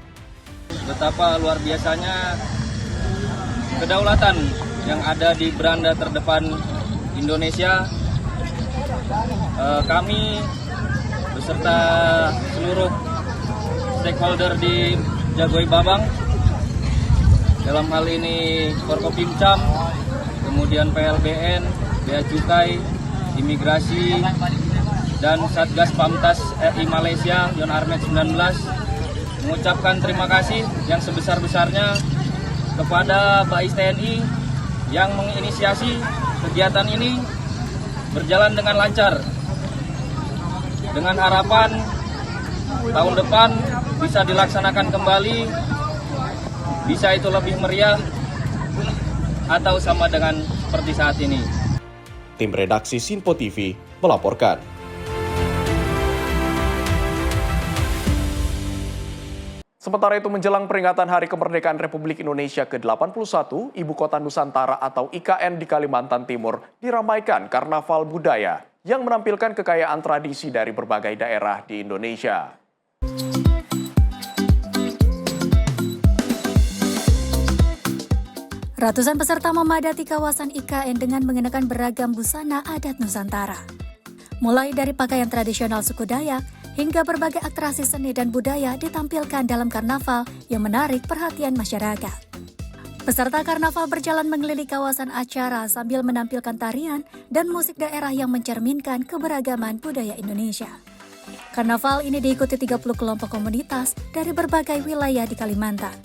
Betapa luar biasanya kedaulatan yang ada di beranda terdepan Indonesia. Kami beserta seluruh stakeholder di Jagoi Babang, dalam hal ini Forkopimcam, kemudian PLBN, Bea Cukai, Imigrasi, dan Satgas Pamtas RI Malaysia, Yon Armet 19, mengucapkan terima kasih yang sebesar-besarnya kepada Bais TNI yang menginisiasi kegiatan ini berjalan dengan lancar, dengan harapan tahun depan bisa dilaksanakan kembali, bisa itu lebih meriah atau sama dengan seperti saat ini. Tim redaksi Sinpo TV melaporkan. Sementara itu, menjelang peringatan Hari Kemerdekaan Republik Indonesia ke-81, Ibu Kota Nusantara atau IKN di Kalimantan Timur diramaikan karnaval budaya yang menampilkan kekayaan tradisi dari berbagai daerah di Indonesia. Ratusan peserta memadati kawasan IKN dengan mengenakan beragam busana adat Nusantara. Mulai dari pakaian tradisional suku Dayak hingga berbagai atraksi seni dan budaya ditampilkan dalam karnaval yang menarik perhatian masyarakat. Peserta karnaval berjalan mengelilingi kawasan acara sambil menampilkan tarian dan musik daerah yang mencerminkan keberagaman budaya Indonesia. Karnaval ini diikuti 30 kelompok komunitas dari berbagai wilayah di Kalimantan.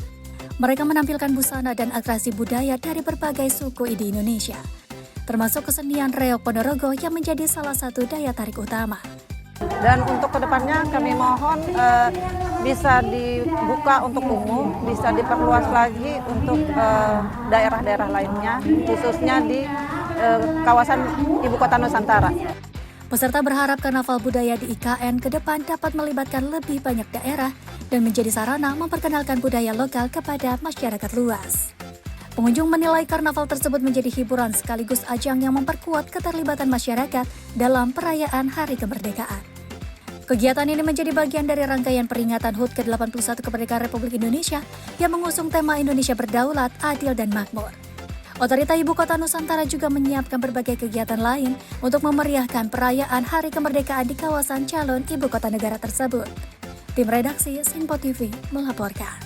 Mereka menampilkan busana dan atraksi budaya dari berbagai suku di Indonesia, termasuk kesenian reok Ponorogo yang menjadi salah satu daya tarik utama. Dan untuk kedepannya kami mohon bisa dibuka untuk umum, bisa diperluas lagi untuk daerah-daerah lainnya, khususnya di kawasan Ibu Kota Nusantara. Peserta berharap karnaval budaya di IKN ke depan dapat melibatkan lebih banyak daerah dan menjadi sarana memperkenalkan budaya lokal kepada masyarakat luas. Pengunjung menilai karnaval tersebut menjadi hiburan sekaligus ajang yang memperkuat keterlibatan masyarakat dalam perayaan Hari Kemerdekaan. Kegiatan ini menjadi bagian dari rangkaian peringatan HUT ke-81 Kemerdekaan Republik Indonesia yang mengusung tema Indonesia Berdaulat, Adil, dan Makmur. Otorita Ibu Kota Nusantara juga menyiapkan berbagai kegiatan lain untuk memeriahkan perayaan Hari Kemerdekaan di kawasan calon Ibu Kota Negara tersebut. Tim redaksi Sinpo TV melaporkan.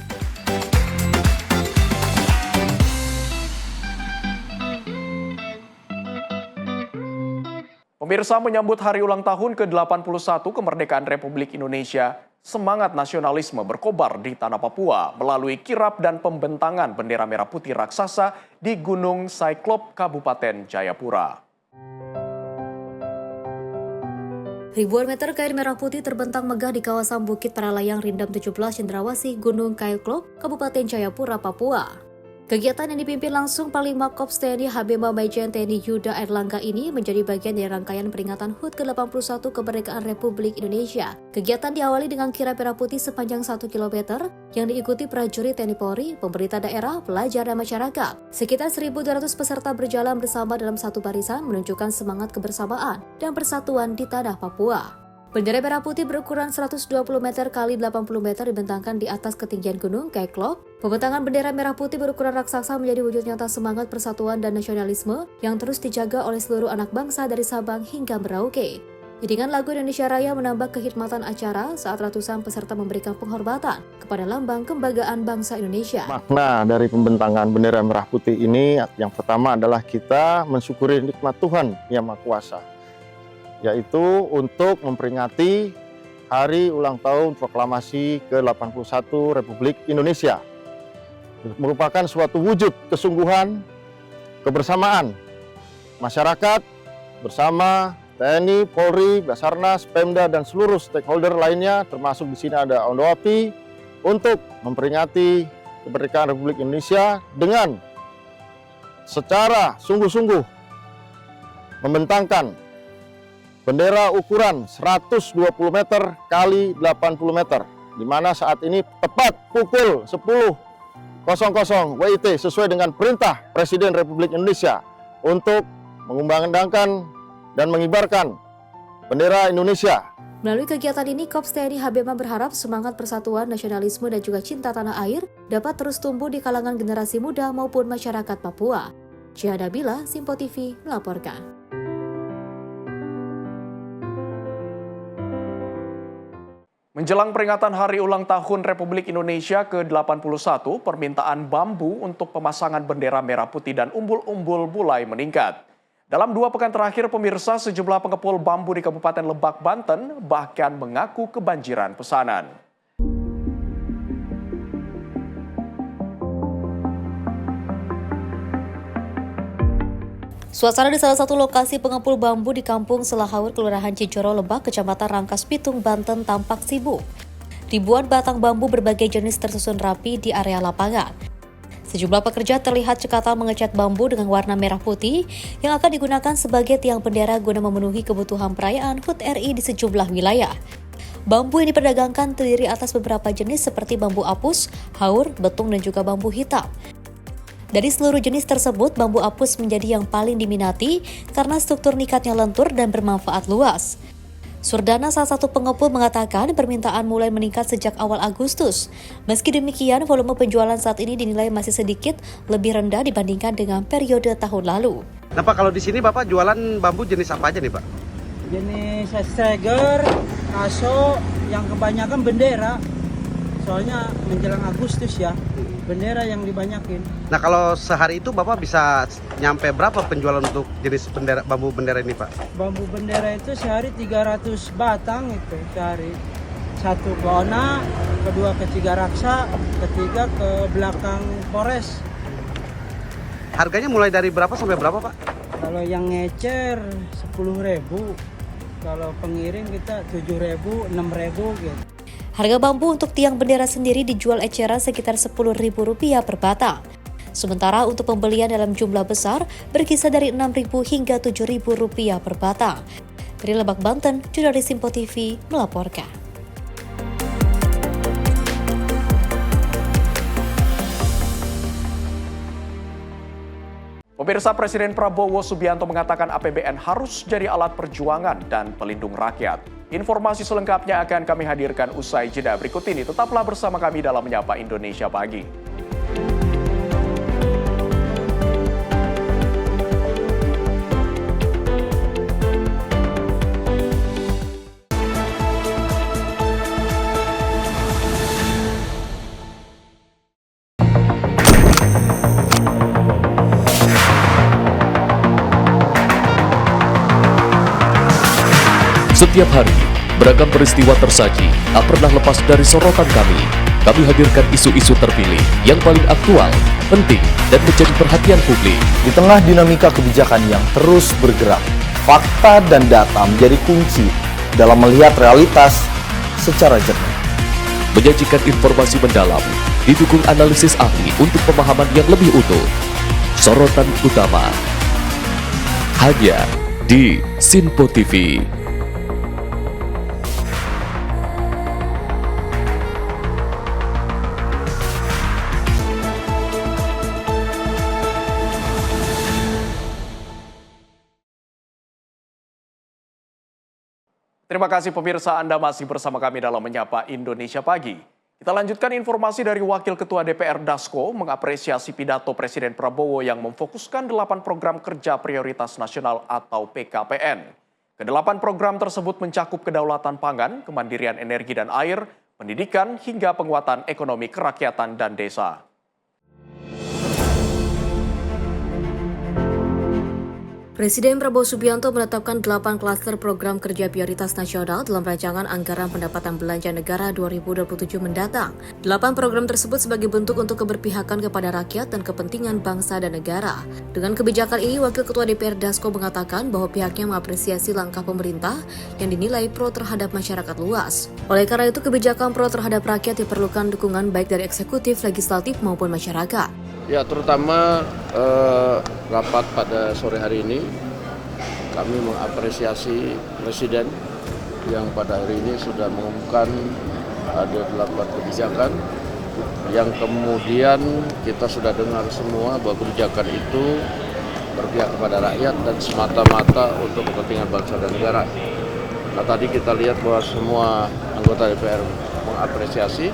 Pemirsa, menyambut hari ulang tahun ke-81 kemerdekaan Republik Indonesia, semangat nasionalisme berkobar di tanah Papua melalui kirap dan pembentangan bendera merah putih raksasa di Gunung Cyclop, Kabupaten Jayapura. Ribuan meter kain merah putih terbentang megah di kawasan Bukit Paralayang Rindam 17 Cendrawasih, Gunung Cyclop, Kabupaten Jayapura, Papua. Kegiatan yang dipimpin langsung Panglima Korps TNI HB Majen TNI Yuda Erlangga ini menjadi bagian dari rangkaian peringatan HUT ke-81 Kemerdekaan Republik Indonesia. Kegiatan diawali dengan kirap merah putih sepanjang 1 km yang diikuti prajurit TNI Polri, pemerintah daerah, pelajar, dan masyarakat. Sekitar 1.200 peserta berjalan bersama dalam satu barisan menunjukkan semangat kebersamaan dan persatuan di tanah Papua. Bendera merah putih berukuran 120 meter x 80 meter dibentangkan di atas ketinggian gunung Cyclop. Pembentangan bendera merah putih berukuran raksasa menjadi wujud nyata semangat persatuan dan nasionalisme yang terus dijaga oleh seluruh anak bangsa dari Sabang hingga Merauke. Iringan lagu Indonesia Raya menambah kehikmatan acara saat ratusan peserta memberikan penghormatan kepada lambang kebanggaan bangsa Indonesia. Makna dari pembentangan bendera merah putih ini yang pertama adalah kita mensyukuri nikmat Tuhan Yang Maha Kuasa, yaitu untuk memperingati Hari Ulang Tahun Proklamasi ke-81 Republik Indonesia. Merupakan suatu wujud kesungguhan, kebersamaan masyarakat bersama TNI, Polri, Basarnas, Pemda, dan seluruh stakeholder lainnya, termasuk di sini ada Ondoapi, untuk memperingati kemerdekaan Republik Indonesia dengan secara sungguh-sungguh membentangkan bendera ukuran 120 meter kali 80 meter, di mana saat ini tepat pukul 10.00 WIT sesuai dengan perintah Presiden Republik Indonesia untuk mengumandangkan dan mengibarkan bendera Indonesia. Melalui kegiatan ini, Korps TNI HBMA berharap semangat persatuan, nasionalisme, dan juga cinta tanah air dapat terus tumbuh di kalangan generasi muda maupun masyarakat Papua. Syahada Bila, Simpo TV, melaporkan. Menjelang peringatan Hari Ulang Tahun Republik Indonesia ke-81, permintaan bambu untuk pemasangan bendera merah putih dan umbul-umbul mulai meningkat. Dalam 2 pekan terakhir, pemirsa, sejumlah pengepul bambu di Kabupaten Lebak, Banten bahkan mengaku kebanjiran pesanan. Suasana di salah satu lokasi pengepul bambu di Kampung Selahaur, Kelurahan Cijoro, Lebak, Kecamatan Rangkas Bitung, Banten tampak sibuk. Ribuan batang bambu berbagai jenis tersusun rapi di area lapangan. Sejumlah pekerja terlihat cekatan mengecat bambu dengan warna merah putih yang akan digunakan sebagai tiang bendera guna memenuhi kebutuhan perayaan HUT RI di sejumlah wilayah. Bambu yang diperdagangkan terdiri atas beberapa jenis seperti bambu apus, haur, betung, dan juga bambu hitam. Dari seluruh jenis tersebut, bambu apus menjadi yang paling diminati karena struktur nikatnya lentur dan bermanfaat luas. Surdana, salah satu pengepul, mengatakan permintaan mulai meningkat sejak awal Agustus. Meski demikian, volume penjualan saat ini dinilai masih sedikit lebih rendah dibandingkan dengan periode tahun lalu. Nah Pak, kalau di sini Bapak jualan bambu jenis apa aja nih Pak? Jenis Steger, kaso, yang kebanyakan bendera. Soalnya menjelang Agustus ya, bendera yang dibanyakin. Nah kalau sehari itu Bapak bisa nyampe berapa penjualan untuk jenis bendera, bambu bendera ini Pak? Bambu bendera itu sehari 300 batang itu sehari. Satu ke Ona, kedua ke Cigaraksa, ketiga ke belakang Polres. Harganya mulai dari berapa sampai berapa Pak? Kalau yang ngecer 10.000, kalau pengiring kita 7.000, 6.000 gitu. Harga bambu untuk tiang bendera sendiri dijual eceran sekitar Rp10.000 per batang. Sementara untuk pembelian dalam jumlah besar berkisar dari Rp6.000 hingga Rp7.000 per batang. Dari Lebak, Banten, jurnalis Simpo TV melaporkan. Pemirsa, Presiden Prabowo Subianto mengatakan APBN harus jadi alat perjuangan dan pelindung rakyat. Informasi selengkapnya akan kami hadirkan usai jeda berikut ini. Tetaplah bersama kami dalam Menyapa Indonesia Pagi. Setiap hari, beragam peristiwa tersaji tak pernah lepas dari sorotan kami. Kami hadirkan isu-isu terpilih yang paling aktual, penting, dan menjadi perhatian publik. Di tengah dinamika kebijakan yang terus bergerak, fakta dan data menjadi kunci dalam melihat realitas secara jernih. Menyajikan informasi mendalam, didukung analisis ahli untuk pemahaman yang lebih utuh. Sorotan utama hanya di Simpo TV. Terima kasih pemirsa, Anda masih bersama kami dalam Menyapa Indonesia Pagi. Kita lanjutkan informasi dari Wakil Ketua DPR Dasko mengapresiasi pidato Presiden Prabowo yang memfokuskan 8 program kerja prioritas nasional atau PKPN. Ke-8 program tersebut mencakup kedaulatan pangan, kemandirian energi dan air, pendidikan, hingga penguatan ekonomi kerakyatan dan desa. Presiden Prabowo Subianto menetapkan 8 klaster program kerja prioritas nasional dalam rancangan anggaran pendapatan belanja negara 2027 mendatang. 8 program tersebut sebagai bentuk untuk keberpihakan kepada rakyat dan kepentingan bangsa dan negara. Dengan kebijakan ini, Wakil Ketua DPR Dasko mengatakan bahwa pihaknya mengapresiasi langkah pemerintah yang dinilai pro terhadap masyarakat luas. Oleh karena itu, kebijakan pro terhadap rakyat diperlukan dukungan baik dari eksekutif, legislatif maupun masyarakat. Ya, terutama rapat pada sore hari ini kami mengapresiasi Presiden yang pada hari ini sudah mengumumkan ada 8 kebijakan yang kemudian kita sudah dengar semua bahwa kebijakan itu berpihak kepada rakyat dan semata-mata untuk kepentingan bangsa dan negara. Nah, tadi kita lihat bahwa semua anggota DPR mengapresiasi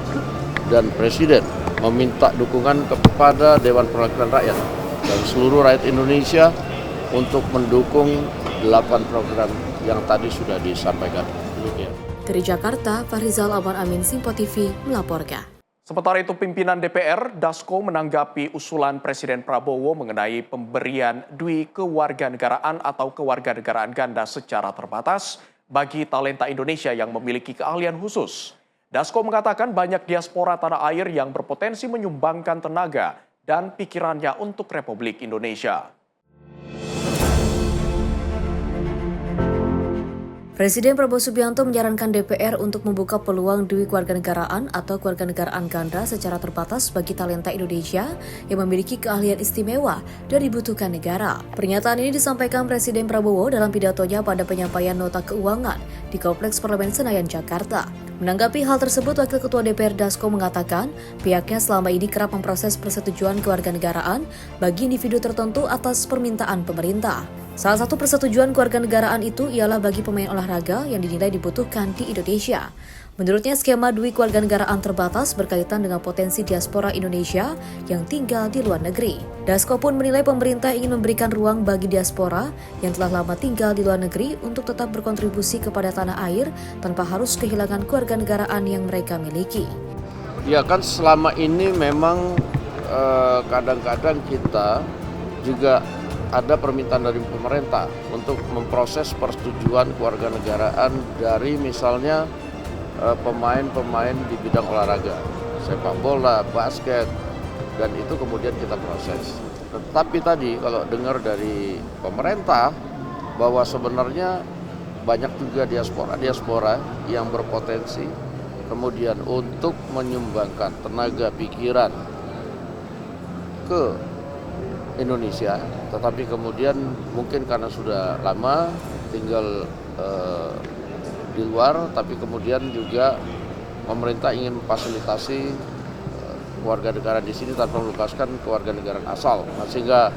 dan Presiden meminta dukungan kepada Dewan Perwakilan Rakyat dan seluruh rakyat Indonesia untuk mendukung 8 program yang tadi sudah disampaikan. Demikian. Dari Jakarta, Farizal Abar Amin, Simpo TV melaporkan. Sementara itu, pimpinan DPR, Dasko, menanggapi usulan Presiden Prabowo mengenai pemberian dui kewarganegaraan atau kewarganegaraan ganda secara terbatas bagi talenta Indonesia yang memiliki keahlian khusus. Dasko mengatakan banyak diaspora tanah air yang berpotensi menyumbangkan tenaga dan pikirannya untuk Republik Indonesia. Presiden Prabowo Subianto menyarankan DPR untuk membuka peluang dui kewarganegaraan atau kewarganegaraan ganda secara terbatas bagi talenta Indonesia yang memiliki keahlian istimewa dan dibutuhkan negara. Pernyataan ini disampaikan Presiden Prabowo dalam pidatonya pada penyampaian nota keuangan di Kompleks Parlemen Senayan, Jakarta. Menanggapi hal tersebut, Wakil Ketua DPR Dasko mengatakan pihaknya selama ini kerap memproses persetujuan kewarganegaraan bagi individu tertentu atas permintaan pemerintah. Salah satu persetujuan kewarganegaraan itu ialah bagi pemain olahraga yang dinilai dibutuhkan di Indonesia. Menurutnya, skema dui kewarganegaraan terbatas berkaitan dengan potensi diaspora Indonesia yang tinggal di luar negeri. Dasko pun menilai pemerintah ingin memberikan ruang bagi diaspora yang telah lama tinggal di luar negeri untuk tetap berkontribusi kepada tanah air tanpa harus kehilangan kewarganegaraan yang mereka miliki. Ya kan, selama ini memang kadang-kadang kita juga ada permintaan dari pemerintah untuk memproses persetujuan kewarganegaraan dari misalnya pemain-pemain di bidang olahraga, sepak bola, basket, dan itu kemudian kita proses. Tetapi tadi kalau dengar dari pemerintah bahwa sebenarnya banyak juga diaspora yang berpotensi kemudian untuk menyumbangkan tenaga pikiran ke Indonesia, tetapi kemudian mungkin karena sudah lama tinggal di luar, tapi kemudian juga pemerintah ingin memfasilitasi kewarganegaraan di sini tanpa melepaskan kewarganegaraan asal. Nah, sehingga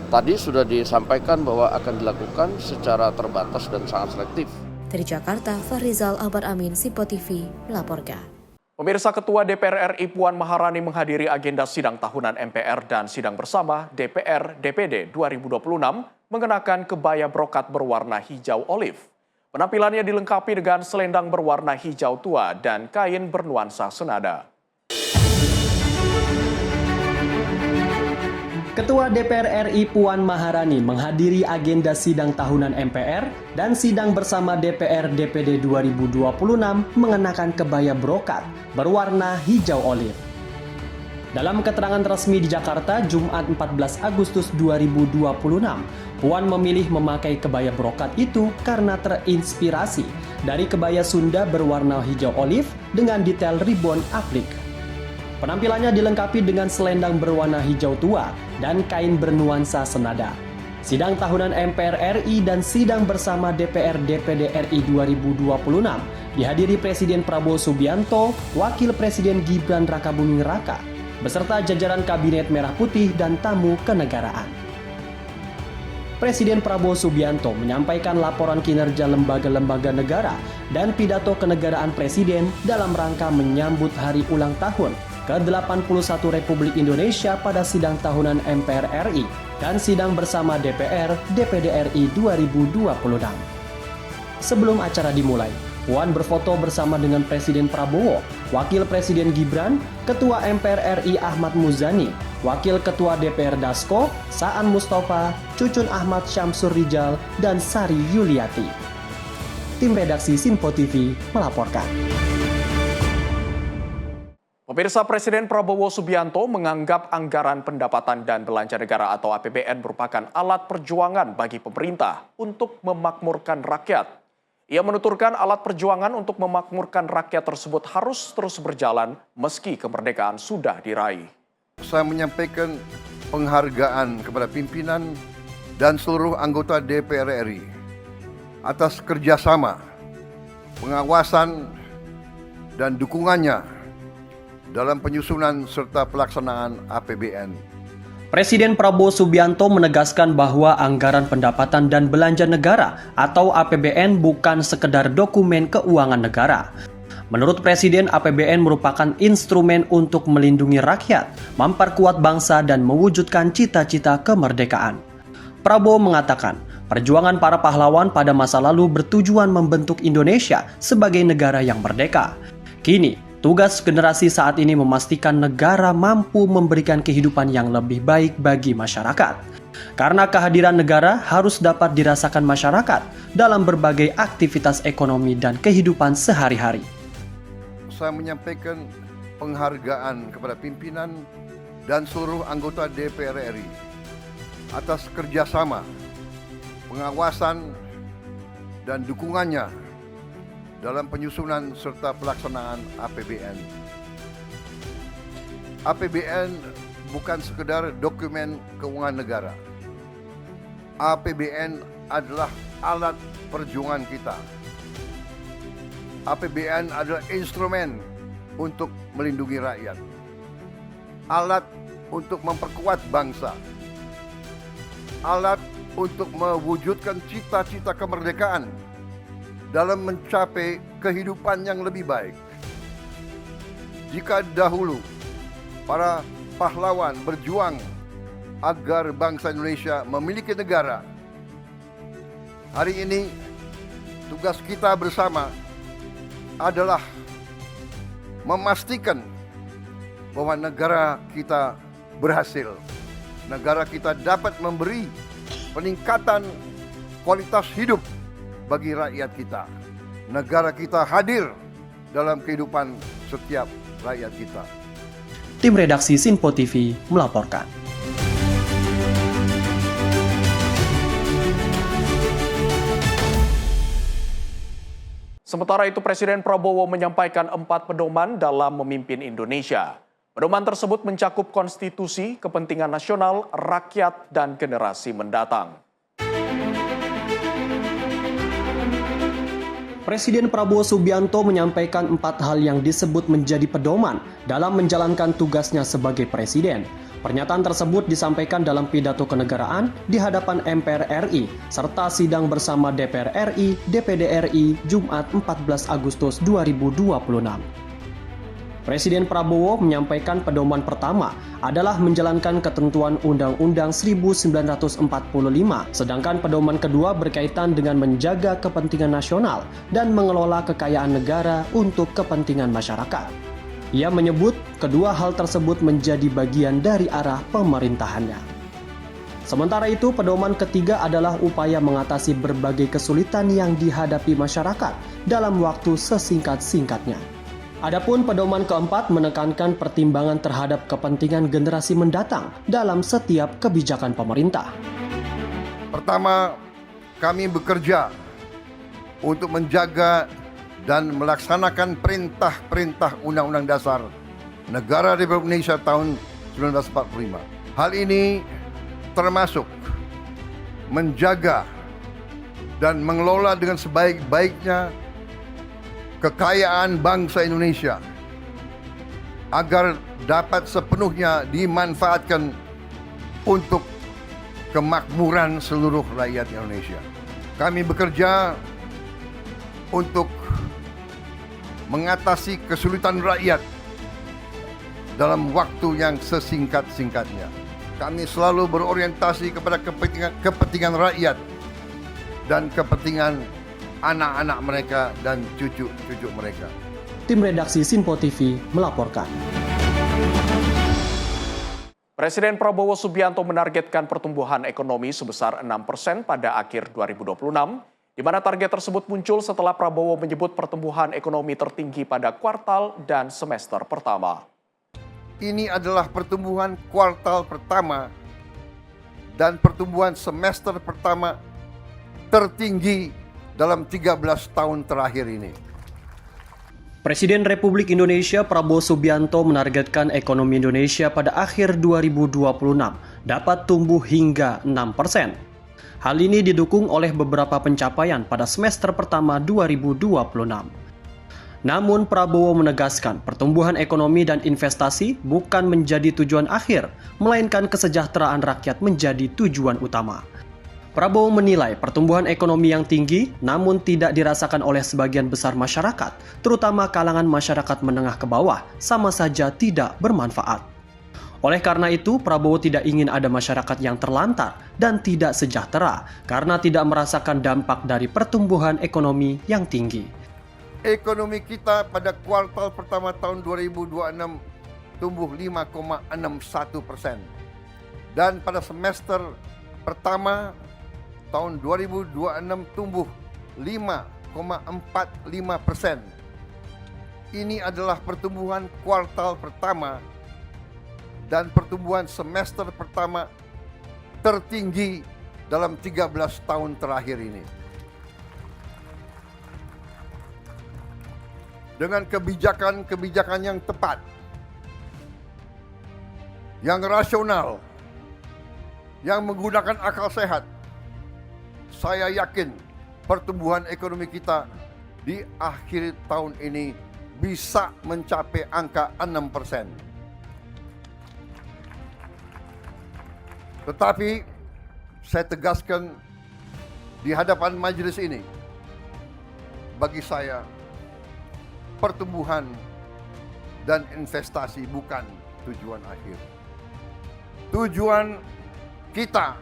tadi sudah disampaikan bahwa akan dilakukan secara terbatas dan sangat selektif. Dari Jakarta, Farizal Abar Amin, Simpo TV melaporkan. Pemirsa, Ketua DPR RI Puan Maharani menghadiri agenda sidang tahunan MPR dan sidang bersama DPR DPD 2026 mengenakan kebaya brokat berwarna hijau olive. Penampilannya dilengkapi dengan selendang berwarna hijau tua dan kain bernuansa senada. Ketua DPR RI Puan Maharani menghadiri agenda sidang tahunan MPR dan sidang bersama DPR DPD 2026 mengenakan kebaya brokat berwarna hijau olive. Dalam keterangan resmi di Jakarta, Jumat 14 Agustus 2026, Puan memilih memakai kebaya brokat itu karena terinspirasi dari kebaya Sunda berwarna hijau olive dengan detail ribbon aplik. Penampilannya dilengkapi dengan selendang berwarna hijau tua dan kain bernuansa senada. Sidang tahunan MPR RI dan sidang bersama DPR DPD RI 2026 dihadiri Presiden Prabowo Subianto, Wakil Presiden Gibran Rakabuming Raka, beserta jajaran Kabinet Merah Putih dan tamu kenegaraan. Presiden Prabowo Subianto menyampaikan laporan kinerja lembaga-lembaga negara dan pidato kenegaraan Presiden dalam rangka menyambut hari ulang tahun ke-81 Republik Indonesia pada sidang tahunan MPR RI dan sidang bersama DPR DPD RI 2026. Sebelum acara dimulai, Puan berfoto bersama dengan Presiden Prabowo, Wakil Presiden Gibran, Ketua MPR RI Ahmad Muzani, Wakil Ketua DPR Dasko, Saan Mustafa, Cucun Ahmad Syamsur Rijal, dan Sari Yuliati. Tim redaksi Sinpo TV melaporkan. Pemirsa, Presiden Prabowo Subianto menganggap anggaran pendapatan dan belanja negara atau APBN merupakan alat perjuangan bagi pemerintah untuk memakmurkan rakyat. Ia menuturkan alat perjuangan untuk memakmurkan rakyat tersebut harus terus berjalan meski kemerdekaan sudah diraih. Saya menyampaikan penghargaan kepada pimpinan dan seluruh anggota DPR RI atas kerjasama, pengawasan, dan dukungannya dalam penyusunan serta pelaksanaan APBN. Presiden Prabowo Subianto menegaskan bahwa anggaran pendapatan dan belanja negara atau APBN bukan sekedar dokumen keuangan negara. Menurut Presiden, APBN merupakan instrumen untuk melindungi rakyat, memperkuat bangsa, dan mewujudkan cita-cita kemerdekaan. Prabowo mengatakan, perjuangan para pahlawan pada masa lalu bertujuan membentuk Indonesia sebagai negara yang merdeka. Kini, tugas generasi saat ini memastikan negara mampu memberikan kehidupan yang lebih baik bagi masyarakat. Karena kehadiran negara harus dapat dirasakan masyarakat dalam berbagai aktivitas ekonomi dan kehidupan sehari-hari. Saya menyampaikan penghargaan kepada pimpinan dan seluruh anggota DPR RI atas kerjasama, pengawasan, dan dukungannya dalam penyusunan serta pelaksanaan APBN. APBN bukan sekedar dokumen keuangan negara. APBN adalah alat perjuangan kita. APBN adalah instrumen untuk melindungi rakyat. Alat untuk memperkuat bangsa. Alat untuk mewujudkan cita-cita kemerdekaan dalam mencapai kehidupan yang lebih baik. Jika dahulu para pahlawan berjuang agar bangsa Indonesia memiliki negara, hari ini tugas kita bersama adalah memastikan bahwa negara kita berhasil. Negara kita dapat memberi peningkatan kualitas hidup bagi rakyat kita. Negara kita hadir dalam kehidupan setiap rakyat kita. Tim redaksi Sinpo TV melaporkan. Sementara itu, Presiden Prabowo menyampaikan 4 pedoman dalam memimpin Indonesia. Pedoman tersebut mencakup konstitusi, kepentingan nasional, rakyat, dan generasi mendatang. Presiden Prabowo Subianto menyampaikan 4 hal yang disebut menjadi pedoman dalam menjalankan tugasnya sebagai presiden. Pernyataan tersebut disampaikan dalam pidato kenegaraan di hadapan MPR RI serta sidang bersama DPR RI, DPD RI, Jumat 14 Agustus 2026. Presiden Prabowo menyampaikan pedoman pertama adalah menjalankan ketentuan Undang-Undang 1945, sedangkan pedoman kedua berkaitan dengan menjaga kepentingan nasional dan mengelola kekayaan negara untuk kepentingan masyarakat. Ia menyebut kedua hal tersebut menjadi bagian dari arah pemerintahannya. Sementara itu, pedoman ketiga adalah upaya mengatasi berbagai kesulitan yang dihadapi masyarakat dalam waktu sesingkat-singkatnya. Adapun pedoman keempat menekankan pertimbangan terhadap kepentingan generasi mendatang dalam setiap kebijakan pemerintah. Pertama, kami bekerja untuk menjaga dan melaksanakan perintah-perintah Undang-Undang Dasar Negara Republik Indonesia tahun 1945. Hal ini termasuk menjaga dan mengelola dengan sebaik-baiknya kekayaan bangsa Indonesia agar dapat sepenuhnya dimanfaatkan untuk kemakmuran seluruh rakyat Indonesia. Kami bekerja untuk mengatasi kesulitan rakyat dalam waktu yang sesingkat-singkatnya. Kami selalu berorientasi kepada kepentingan rakyat dan kepentingan anak-anak mereka dan cucu-cucu mereka. Tim redaksi Sinpo TV melaporkan. Presiden Prabowo Subianto menargetkan pertumbuhan ekonomi sebesar 6% pada akhir 2026, di mana target tersebut muncul setelah Prabowo menyebut pertumbuhan ekonomi tertinggi pada kuartal dan semester pertama. Ini adalah pertumbuhan kuartal pertama dan pertumbuhan semester pertama tertinggi dalam 13 tahun terakhir ini. Presiden Republik Indonesia Prabowo Subianto menargetkan ekonomi Indonesia pada akhir 2026 dapat tumbuh hingga 6%. Hal ini didukung oleh beberapa pencapaian pada semester pertama 2026. Namun Prabowo menegaskan pertumbuhan ekonomi dan investasi bukan menjadi tujuan akhir, melainkan kesejahteraan rakyat menjadi tujuan utama. Prabowo menilai pertumbuhan ekonomi yang tinggi namun tidak dirasakan oleh sebagian besar masyarakat, terutama kalangan masyarakat menengah ke bawah, sama saja tidak bermanfaat. Oleh karena itu, Prabowo tidak ingin ada masyarakat yang terlantar dan tidak sejahtera karena tidak merasakan dampak dari pertumbuhan ekonomi yang tinggi. Ekonomi kita pada kuartal pertama tahun 2026 tumbuh 5,61%. Dan pada semester pertama tahun 2026 tumbuh 5,45%. Ini adalah pertumbuhan kuartal pertama dan pertumbuhan semester pertama tertinggi dalam 13 tahun terakhir ini. Dengan kebijakan-kebijakan yang tepat, yang rasional, yang menggunakan akal sehat, saya yakin pertumbuhan ekonomi kita di akhir tahun ini bisa mencapai angka 6%. Tetapi saya tegaskan di hadapan majelis ini, bagi saya pertumbuhan dan investasi bukan tujuan akhir. Tujuan kita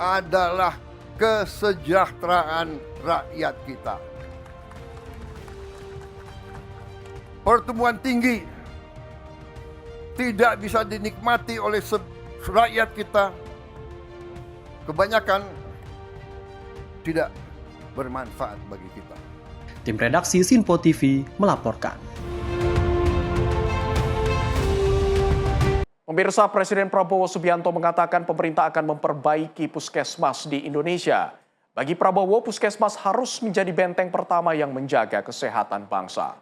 adalah kesejahteraan rakyat kita. Pertumbuhan tinggi tidak bisa dinikmati oleh rakyat kita. Kebanyakan tidak bermanfaat bagi kita. Tim redaksi Sinpo TV melaporkan. Pemirsa, Presiden Prabowo Subianto mengatakan pemerintah akan memperbaiki puskesmas di Indonesia. Bagi Prabowo, puskesmas harus menjadi benteng pertama yang menjaga kesehatan bangsa.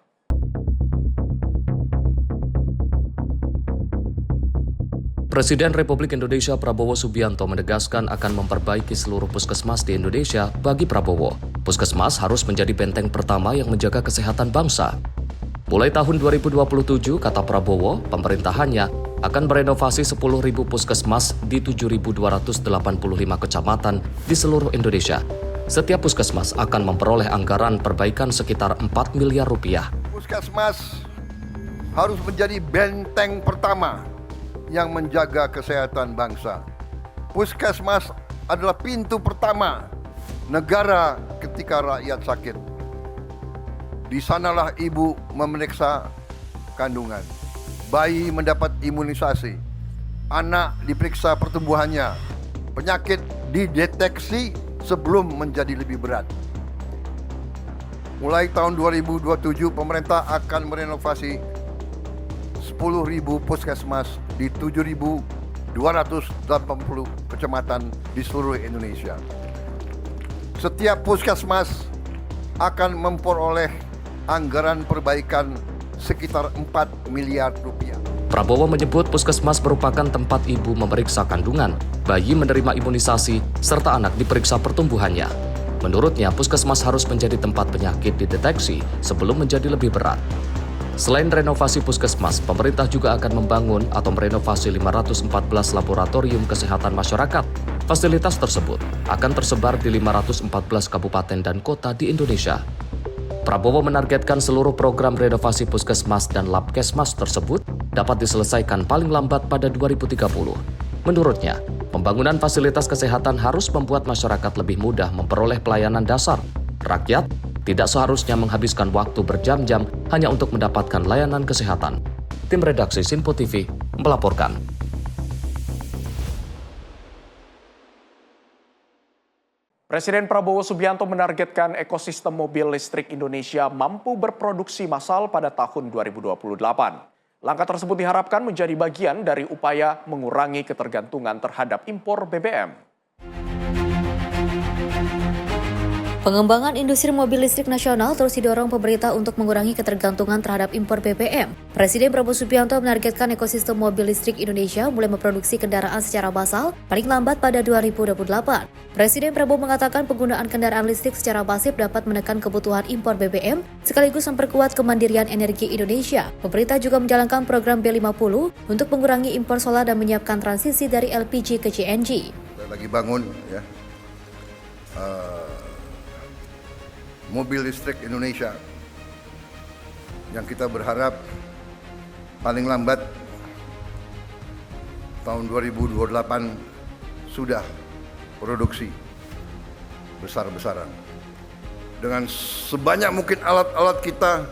Presiden Republik Indonesia Prabowo Subianto menegaskan akan memperbaiki seluruh puskesmas di Indonesia. Bagi Prabowo, puskesmas harus menjadi benteng pertama yang menjaga kesehatan bangsa. Mulai tahun 2027, kata Prabowo, pemerintahannya akan merenovasi 10.000 puskesmas di 7.285 kecamatan di seluruh Indonesia. Setiap puskesmas akan memperoleh anggaran perbaikan sekitar 4 miliar rupiah. Puskesmas harus menjadi benteng pertama yang menjaga kesehatan bangsa. Puskesmas adalah pintu pertama negara ketika rakyat sakit. Di sanalah ibu memeriksa kandungan, bayi mendapat imunisasi, anak diperiksa pertumbuhannya, penyakit dideteksi sebelum menjadi lebih berat. Mulai tahun 2027, pemerintah akan merenovasi 10.000 puskesmas di 7.280 kecamatan di seluruh Indonesia. Setiap puskesmas akan memperoleh anggaran perbaikan sekitar 4 miliar rupiah. Prabowo menyebut puskesmas merupakan tempat ibu memeriksa kandungan, bayi menerima imunisasi, serta anak diperiksa pertumbuhannya. Menurutnya, puskesmas harus menjadi tempat penyakit dideteksi sebelum menjadi lebih berat. Selain renovasi puskesmas, pemerintah juga akan membangun atau merenovasi 514 laboratorium kesehatan masyarakat. Fasilitas tersebut akan tersebar di 514 kabupaten dan kota di Indonesia. Prabowo menargetkan seluruh program renovasi puskesmas dan labkesmas tersebut dapat diselesaikan paling lambat pada 2030. Menurutnya, pembangunan fasilitas kesehatan harus membuat masyarakat lebih mudah memperoleh pelayanan dasar. Rakyat tidak seharusnya menghabiskan waktu berjam-jam hanya untuk mendapatkan layanan kesehatan. Tim redaksi Sinpo TV melaporkan. Presiden Prabowo Subianto menargetkan ekosistem mobil listrik Indonesia mampu berproduksi massal pada tahun 2028. Langkah tersebut diharapkan menjadi bagian dari upaya mengurangi ketergantungan terhadap impor BBM. Pengembangan industri mobil listrik nasional terus didorong pemerintah untuk mengurangi ketergantungan terhadap impor BBM. Presiden Prabowo Subianto menargetkan ekosistem mobil listrik Indonesia mulai memproduksi kendaraan secara massal paling lambat pada 2028. Presiden Prabowo mengatakan penggunaan kendaraan listrik secara masif dapat menekan kebutuhan impor BBM sekaligus memperkuat kemandirian energi Indonesia. Pemerintah juga menjalankan program B50 untuk mengurangi impor solar dan menyiapkan transisi dari LPG ke CNG. Kita lagi bangun ya. Mobil listrik Indonesia yang kita berharap paling lambat tahun 2028 sudah produksi besar-besaran. Dengan sebanyak mungkin alat-alat kita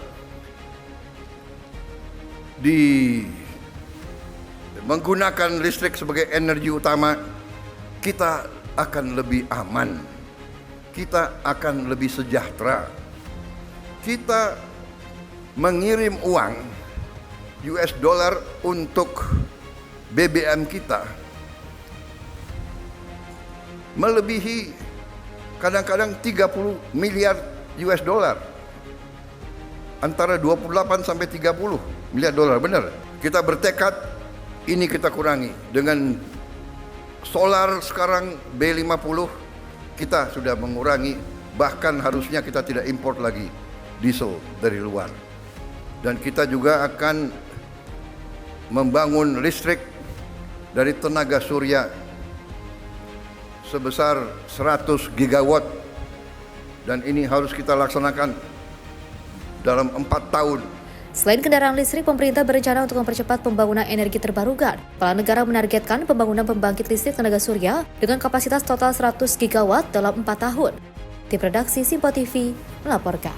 menggunakan listrik sebagai energi utama, kita akan lebih aman. Kita akan lebih sejahtera. Kita mengirim uang US dollar untuk BBM kita melebihi kadang-kadang 30 miliar US dollar. Antara 28 sampai 30 miliar dolar, benar. Kita bertekad ini kita kurangi. Dengan solar sekarang B50 kita sudah mengurangi, bahkan harusnya kita tidak import lagi diesel dari luar. Dan kita juga akan membangun listrik dari tenaga surya sebesar 100 gigawatt. Dan ini harus kita laksanakan dalam 4 tahun. Selain kendaraan listrik, pemerintah berencana untuk mempercepat pembangunan energi terbarukan. Kepala negara menargetkan pembangunan pembangkit listrik tenaga surya dengan kapasitas total 100 gigawatt dalam 4 tahun. Tim redaksi Simpo TV melaporkan.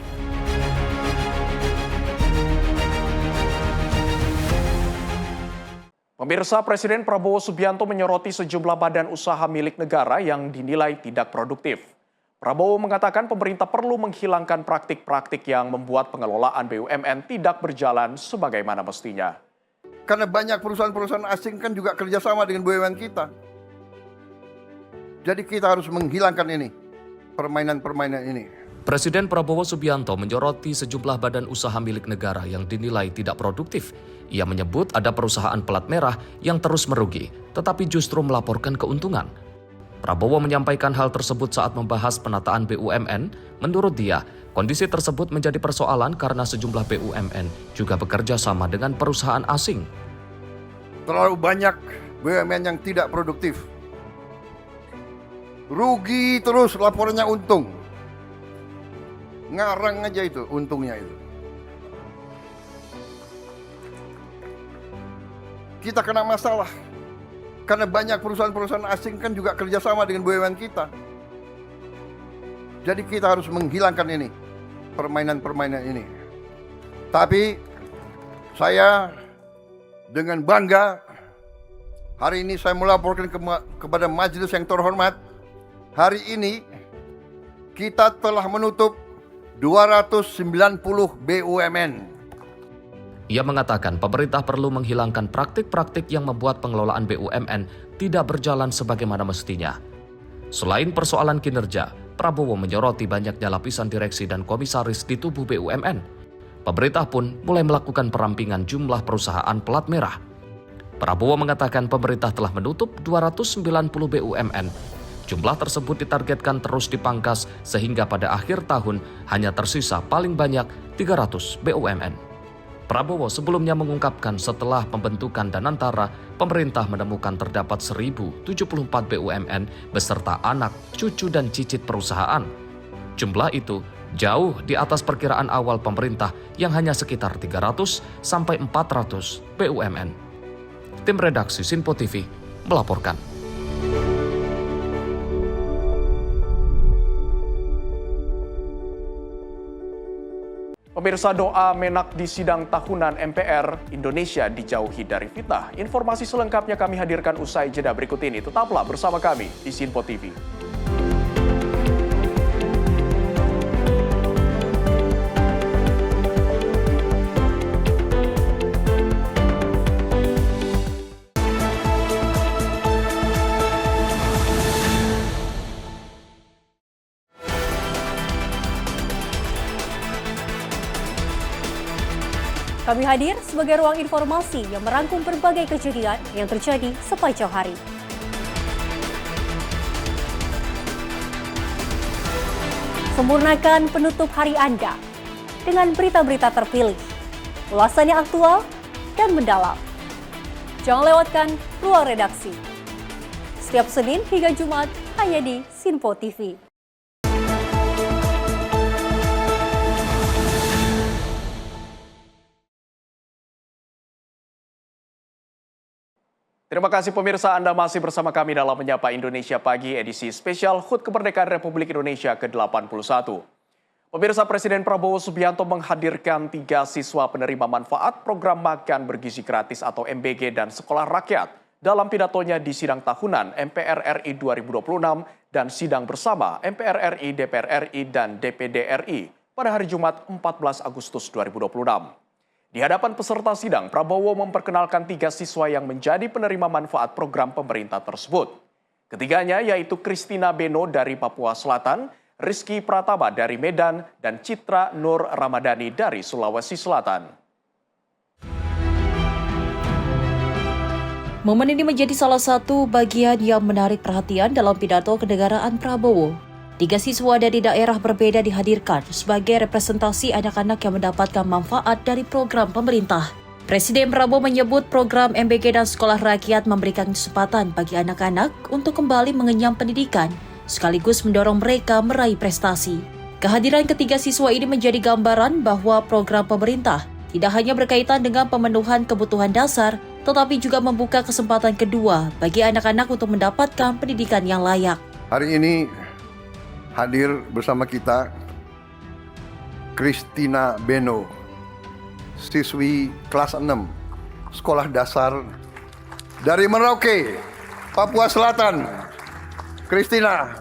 Pemirsa, Presiden Prabowo Subianto menyoroti sejumlah badan usaha milik negara yang dinilai tidak produktif. Prabowo mengatakan pemerintah perlu menghilangkan praktik-praktik yang membuat pengelolaan BUMN tidak berjalan sebagaimana mestinya. Karena banyak perusahaan-perusahaan asing kan juga kerjasama dengan BUMN kita. Jadi kita harus menghilangkan ini, permainan-permainan ini. Presiden Prabowo Subianto menyoroti sejumlah badan usaha milik negara yang dinilai tidak produktif. Ia menyebut ada perusahaan pelat merah yang terus merugi, tetapi justru melaporkan keuntungan. Prabowo menyampaikan hal tersebut saat membahas penataan BUMN. Menurut dia, kondisi tersebut menjadi persoalan karena sejumlah BUMN juga bekerja sama dengan perusahaan asing. Terlalu banyak BUMN yang tidak produktif. Rugi terus, laporannya untung. Ngarang aja itu, untungnya itu. Kita kena masalah. Karena banyak perusahaan-perusahaan asing kan juga kerjasama dengan BUMN kita. Jadi kita harus menghilangkan ini, permainan-permainan ini. Tapi saya dengan bangga hari ini saya melaporkan kepada majelis yang terhormat. Hari ini kita telah menutup 290 BUMN. Ia mengatakan pemerintah perlu menghilangkan praktik-praktik yang membuat pengelolaan BUMN tidak berjalan sebagaimana mestinya. Selain persoalan kinerja, Prabowo menyoroti banyaknya lapisan direksi dan komisaris di tubuh BUMN. Pemerintah pun mulai melakukan perampingan jumlah perusahaan pelat merah. Prabowo mengatakan pemerintah telah menutup 290 BUMN. Jumlah tersebut ditargetkan terus dipangkas sehingga pada akhir tahun hanya tersisa paling banyak 300 BUMN. Prabowo sebelumnya mengungkapkan setelah pembentukan Danantara, pemerintah menemukan terdapat 1.074 BUMN beserta anak, cucu, dan cicit perusahaan. Jumlah itu jauh di atas perkiraan awal pemerintah yang hanya sekitar 300 sampai 400 BUMN. Tim redaksi Simpo TV melaporkan. Pemirsa, doa menak di sidang tahunan MPR Indonesia dijauhi dari fitnah. Informasi selengkapnya kami hadirkan usai jeda berikut ini. Tetaplah bersama kami di Simpo TV. Kami hadir sebagai ruang informasi yang merangkum berbagai kejadian yang terjadi sepanjang hari. Sempurnakan penutup hari Anda dengan berita-berita terpilih, ulasannya aktual dan mendalam. Jangan lewatkan ruang redaksi. Setiap Senin hingga Jumat hanya di Sinpo TV. Terima kasih pemirsa, Anda masih bersama kami dalam Menyapa Indonesia Pagi edisi spesial HUT Kemerdekaan Republik Indonesia ke-81. Pemirsa, Presiden Prabowo Subianto menghadirkan 3 siswa penerima manfaat program makan bergizi gratis atau MBG dan sekolah rakyat dalam pidatonya di sidang tahunan MPR RI 2026 dan sidang bersama MPR RI, DPR RI, dan DPD RI pada hari Jumat 14 Agustus 2026. Di hadapan peserta sidang, Prabowo memperkenalkan 3 siswa yang menjadi penerima manfaat program pemerintah tersebut. Ketiganya yaitu Christina Beno dari Papua Selatan, Rizky Pratama dari Medan, dan Citra Nur Ramadhani dari Sulawesi Selatan. Momen ini menjadi salah satu bagian yang menarik perhatian dalam pidato kenegaraan Prabowo. 3 siswa dari daerah berbeda dihadirkan sebagai representasi anak-anak yang mendapatkan manfaat dari program pemerintah. Presiden Prabowo menyebut program MBG dan sekolah rakyat memberikan kesempatan bagi anak-anak untuk kembali mengenyam pendidikan, sekaligus mendorong mereka meraih prestasi. Kehadiran ketiga siswa ini menjadi gambaran bahwa program pemerintah tidak hanya berkaitan dengan pemenuhan kebutuhan dasar, tetapi juga membuka kesempatan kedua bagi anak-anak untuk mendapatkan pendidikan yang layak. Hari ini hadir bersama kita Christina Beno, siswi kelas 6, sekolah dasar dari Merauke, Papua Selatan. Christina,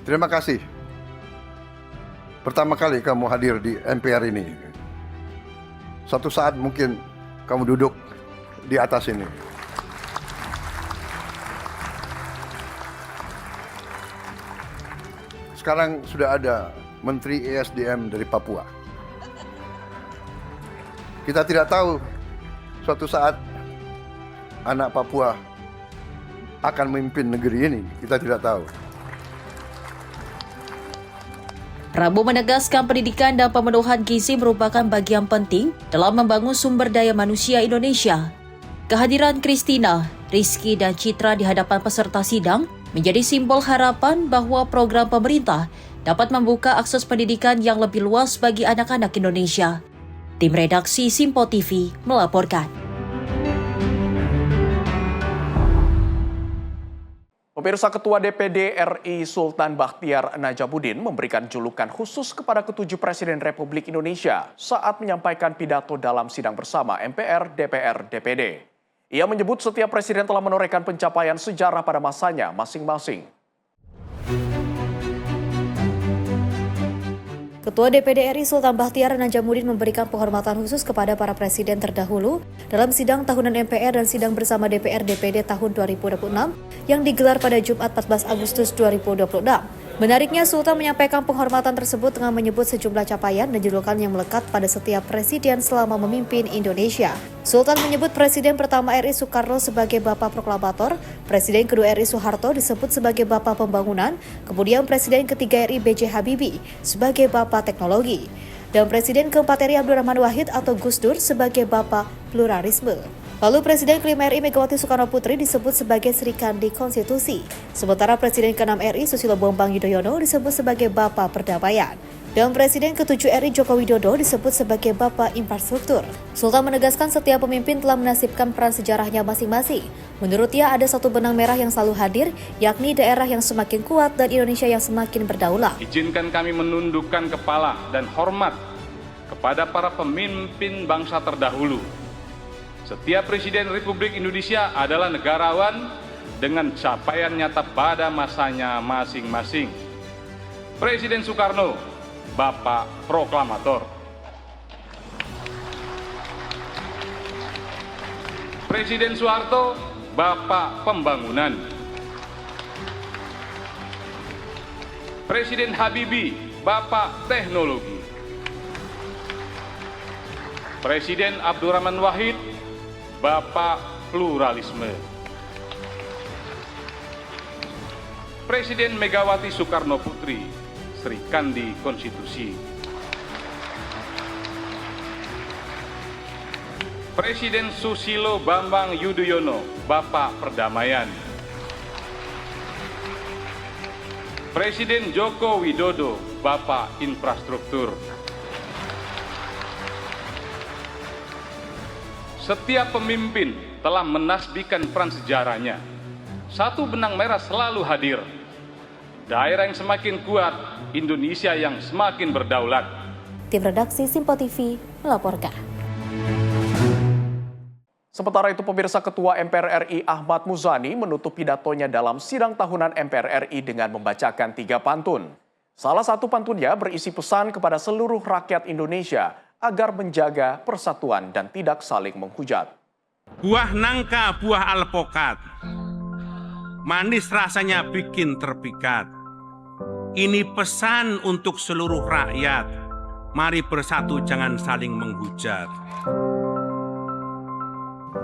terima kasih. Pertama kali kamu hadir di MPR ini. Suatu saat mungkin kamu duduk di atas ini. Sekarang sudah ada Menteri ESDM dari Papua. Kita tidak tahu suatu saat anak Papua akan memimpin negeri ini. Kita tidak tahu. Prabowo menegaskan pendidikan dan pemenuhan gizi merupakan bagian penting dalam membangun sumber daya manusia Indonesia. Kehadiran Christina, Rizky, dan Citra di hadapan peserta sidang menjadi simbol harapan bahwa program pemerintah dapat membuka akses pendidikan yang lebih luas bagi anak-anak Indonesia. Tim redaksi Sinpo TV melaporkan. Pemirsa, Ketua DPD RI Sultan Bakhtiar Najamuddin memberikan julukan khusus kepada ke-7 Presiden Republik Indonesia saat menyampaikan pidato dalam sidang bersama MPR, DPR, DPD. Ia menyebut setiap presiden telah menorehkan pencapaian sejarah pada masanya masing-masing. Ketua DPD RI Sultan Bakhtiar Najamuddin memberikan penghormatan khusus kepada para presiden terdahulu dalam sidang tahunan MPR dan sidang bersama DPR DPD tahun 2026 yang digelar pada Jumat 14 Agustus 2026. Menariknya, Sultan menyampaikan penghormatan tersebut dengan menyebut sejumlah capaian dan julukan yang melekat pada setiap presiden selama memimpin Indonesia. Sultan menyebut Presiden pertama RI Soekarno sebagai Bapak Proklamator, Presiden kedua RI Soeharto disebut sebagai Bapak Pembangunan, kemudian Presiden ketiga RI B.J. Habibie sebagai Bapak Teknologi, dan Presiden keempat RI Abdurrahman Wahid atau Gus Dur sebagai Bapak Pluralisme. Lalu Presiden kelima RI Megawati Soekarno Putri disebut sebagai Sri Kandi Konstitusi. Sementara Presiden ke-6 RI Susilo Bambang Yudhoyono disebut sebagai Bapak Perdamaian. Dan Presiden ke-7 RI Joko Widodo disebut sebagai Bapak Infrastruktur. Sultan menegaskan setiap pemimpin telah menasibkan peran sejarahnya masing-masing. Menurutnya ada satu benang merah yang selalu hadir, yakni daerah yang semakin kuat dan Indonesia yang semakin berdaulat. Izinkan kami menundukkan kepala dan hormat kepada para pemimpin bangsa terdahulu. Setiap Presiden Republik Indonesia adalah negarawan dengan capaian nyata pada masanya masing-masing. Presiden Soekarno, Bapak Proklamator. Presiden Soeharto, Bapak Pembangunan. Presiden Habibie, Bapak Teknologi. Presiden Abdurrahman Wahid, Bapak Pluralisme. Presiden Megawati Soekarno Putri, Sri Kandi Konstitusi. Presiden Susilo Bambang Yudhoyono, Bapak Perdamaian. Presiden Joko Widodo, Bapak Infrastruktur. Setiap pemimpin telah menasbihkan peran sejarahnya. Satu benang merah selalu hadir. Daerah yang semakin kuat, Indonesia yang semakin berdaulat. Tim redaksi Simpo TV melaporkan. Sementara itu, pemirsa, Ketua MPR RI Ahmad Muzani menutup pidatonya dalam sidang tahunan MPR RI dengan membacakan 3 pantun. Salah satu pantunnya berisi pesan kepada seluruh rakyat Indonesia agar menjaga persatuan dan tidak saling menghujat. Buah nangka, buah alpokat, manis rasanya bikin terpikat. Ini pesan untuk seluruh rakyat, mari bersatu jangan saling menghujat.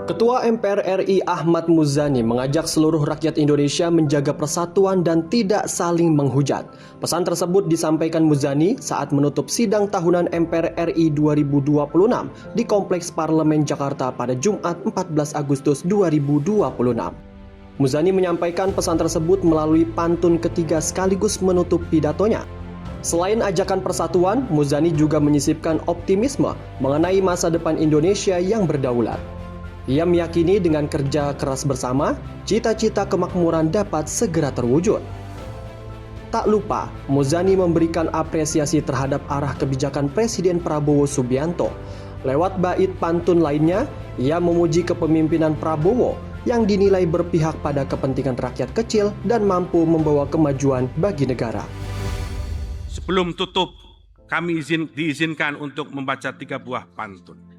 Ketua MPR RI Ahmad Muzani mengajak seluruh rakyat Indonesia menjaga persatuan dan tidak saling menghujat. Pesan tersebut disampaikan Muzani saat menutup sidang tahunan MPR RI 2026 di Kompleks Parlemen Jakarta pada Jumat 14 Agustus 2026. Muzani menyampaikan pesan tersebut melalui pantun ketiga sekaligus menutup pidatonya. Selain ajakan persatuan, Muzani juga menyisipkan optimisme mengenai masa depan Indonesia yang berdaulat. Ia meyakini dengan kerja keras bersama, cita-cita kemakmuran dapat segera terwujud. Tak lupa, Muzani memberikan apresiasi terhadap arah kebijakan Presiden Prabowo Subianto. Lewat bait pantun lainnya, ia memuji kepemimpinan Prabowo yang dinilai berpihak pada kepentingan rakyat kecil dan mampu membawa kemajuan bagi negara. Sebelum tutup, kami diizinkan untuk membaca 3 buah pantun.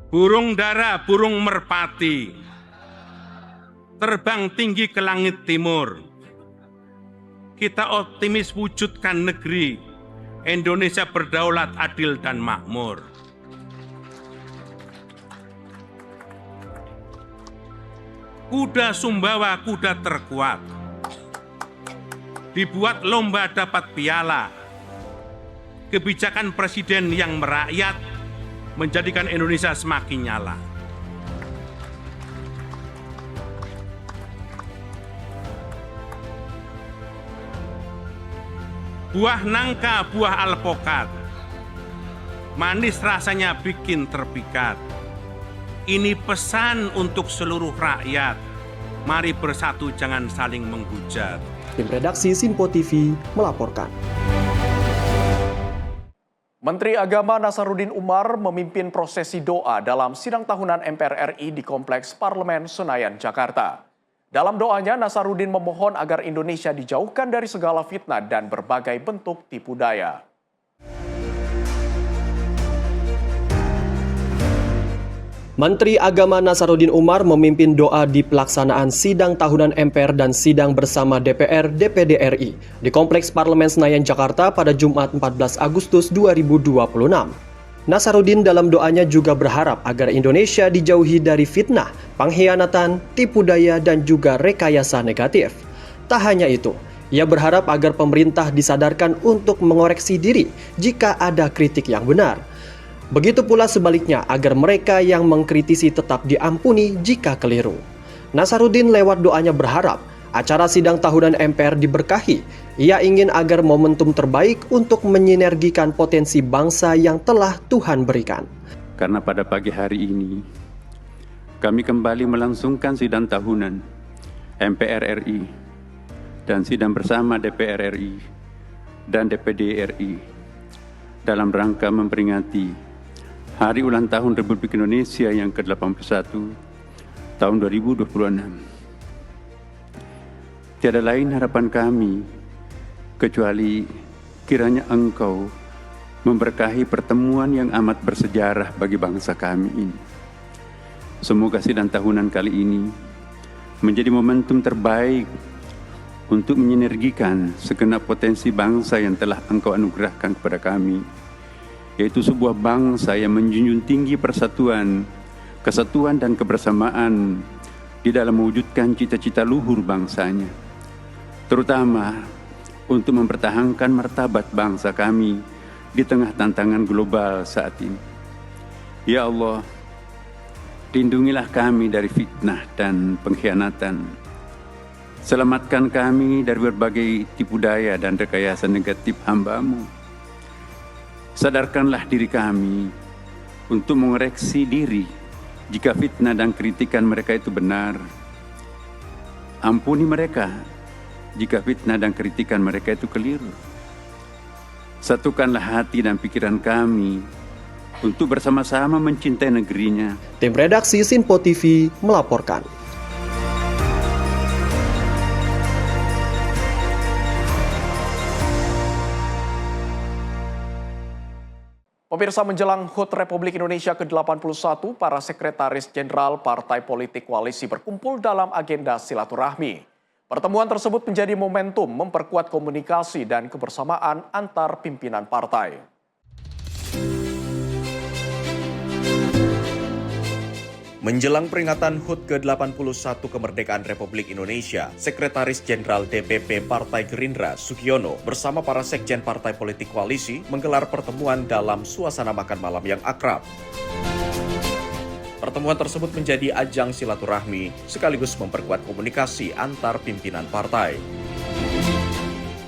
Burung dara, burung merpati, terbang tinggi ke langit timur. Kita optimis wujudkan negeri, Indonesia berdaulat, adil dan makmur. Kuda Sumbawa, kuda terkuat, dibuat lomba dapat piala. Kebijakan presiden yang merakyat menjadikan Indonesia semakin nyala. Buah nangka, buah alpokat, manis rasanya bikin terpikat. Ini pesan untuk seluruh rakyat, mari bersatu jangan saling menghujat. Tim redaksi Simpo TV melaporkan. Menteri Agama Nasaruddin Umar memimpin prosesi doa dalam sidang tahunan MPR RI di Kompleks Parlemen Senayan, Jakarta. Dalam doanya, Nasaruddin memohon agar Indonesia dijauhkan dari segala fitnah dan berbagai bentuk tipu daya. Menteri Agama Nasaruddin Umar memimpin doa di pelaksanaan sidang tahunan MPR dan sidang bersama DPR DPD RI di Kompleks Parlemen Senayan, Jakarta pada Jumat 14 Agustus 2026. Nasaruddin dalam doanya juga berharap agar Indonesia dijauhi dari fitnah, pengkhianatan, tipu daya, dan juga rekayasa negatif. Tak hanya itu, ia berharap agar pemerintah disadarkan untuk mengoreksi diri jika ada kritik yang benar. Begitu pula sebaliknya agar mereka yang mengkritisi tetap diampuni jika keliru. Nasaruddin lewat doanya berharap acara sidang tahunan MPR diberkahi. Ia ingin agar momentum terbaik untuk menyinergikan potensi bangsa yang telah Tuhan berikan. Karena pada pagi hari ini, kami kembali melangsungkan sidang tahunan MPR RI dan sidang bersama DPR RI dan DPD RI dalam rangka memperingati Hari Ulang Tahun Republik Indonesia yang ke-81 tahun 2026. Tiada lain harapan kami kecuali kiranya Engkau memberkahi pertemuan yang amat bersejarah bagi bangsa kami ini. Semoga sidang tahunan kali ini menjadi momentum terbaik untuk menyinergikan segenap potensi bangsa yang telah Engkau anugerahkan kepada kami, yaitu sebuah bangsa yang menjunjung tinggi persatuan, kesatuan dan kebersamaan di dalam mewujudkan cita-cita luhur bangsanya, terutama untuk mempertahankan martabat bangsa kami di tengah tantangan global saat ini. Ya Allah, lindungilah kami dari fitnah dan pengkhianatan. Selamatkan kami dari berbagai tipu daya dan rekayasa negatif hamba-Mu. Sadarkanlah diri kami untuk mengoreksi diri jika fitnah dan kritikan mereka itu benar. Ampuni mereka jika fitnah dan kritikan mereka itu keliru. Satukanlah hati dan pikiran kami untuk bersama-sama mencintai negerinya. Tim redaksi Sinpo TV melaporkan. Pemirsa, menjelang HUT Republik Indonesia ke-81, para sekretaris jenderal partai politik koalisi berkumpul dalam agenda silaturahmi. Pertemuan tersebut menjadi momentum memperkuat komunikasi dan kebersamaan antar pimpinan partai. Menjelang peringatan HUT ke-81 kemerdekaan Republik Indonesia, Sekretaris Jenderal DPP Partai Gerindra Sugiono bersama para sekjen partai politik koalisi menggelar pertemuan dalam suasana makan malam yang akrab. Pertemuan tersebut menjadi ajang silaturahmi sekaligus memperkuat komunikasi antar pimpinan partai.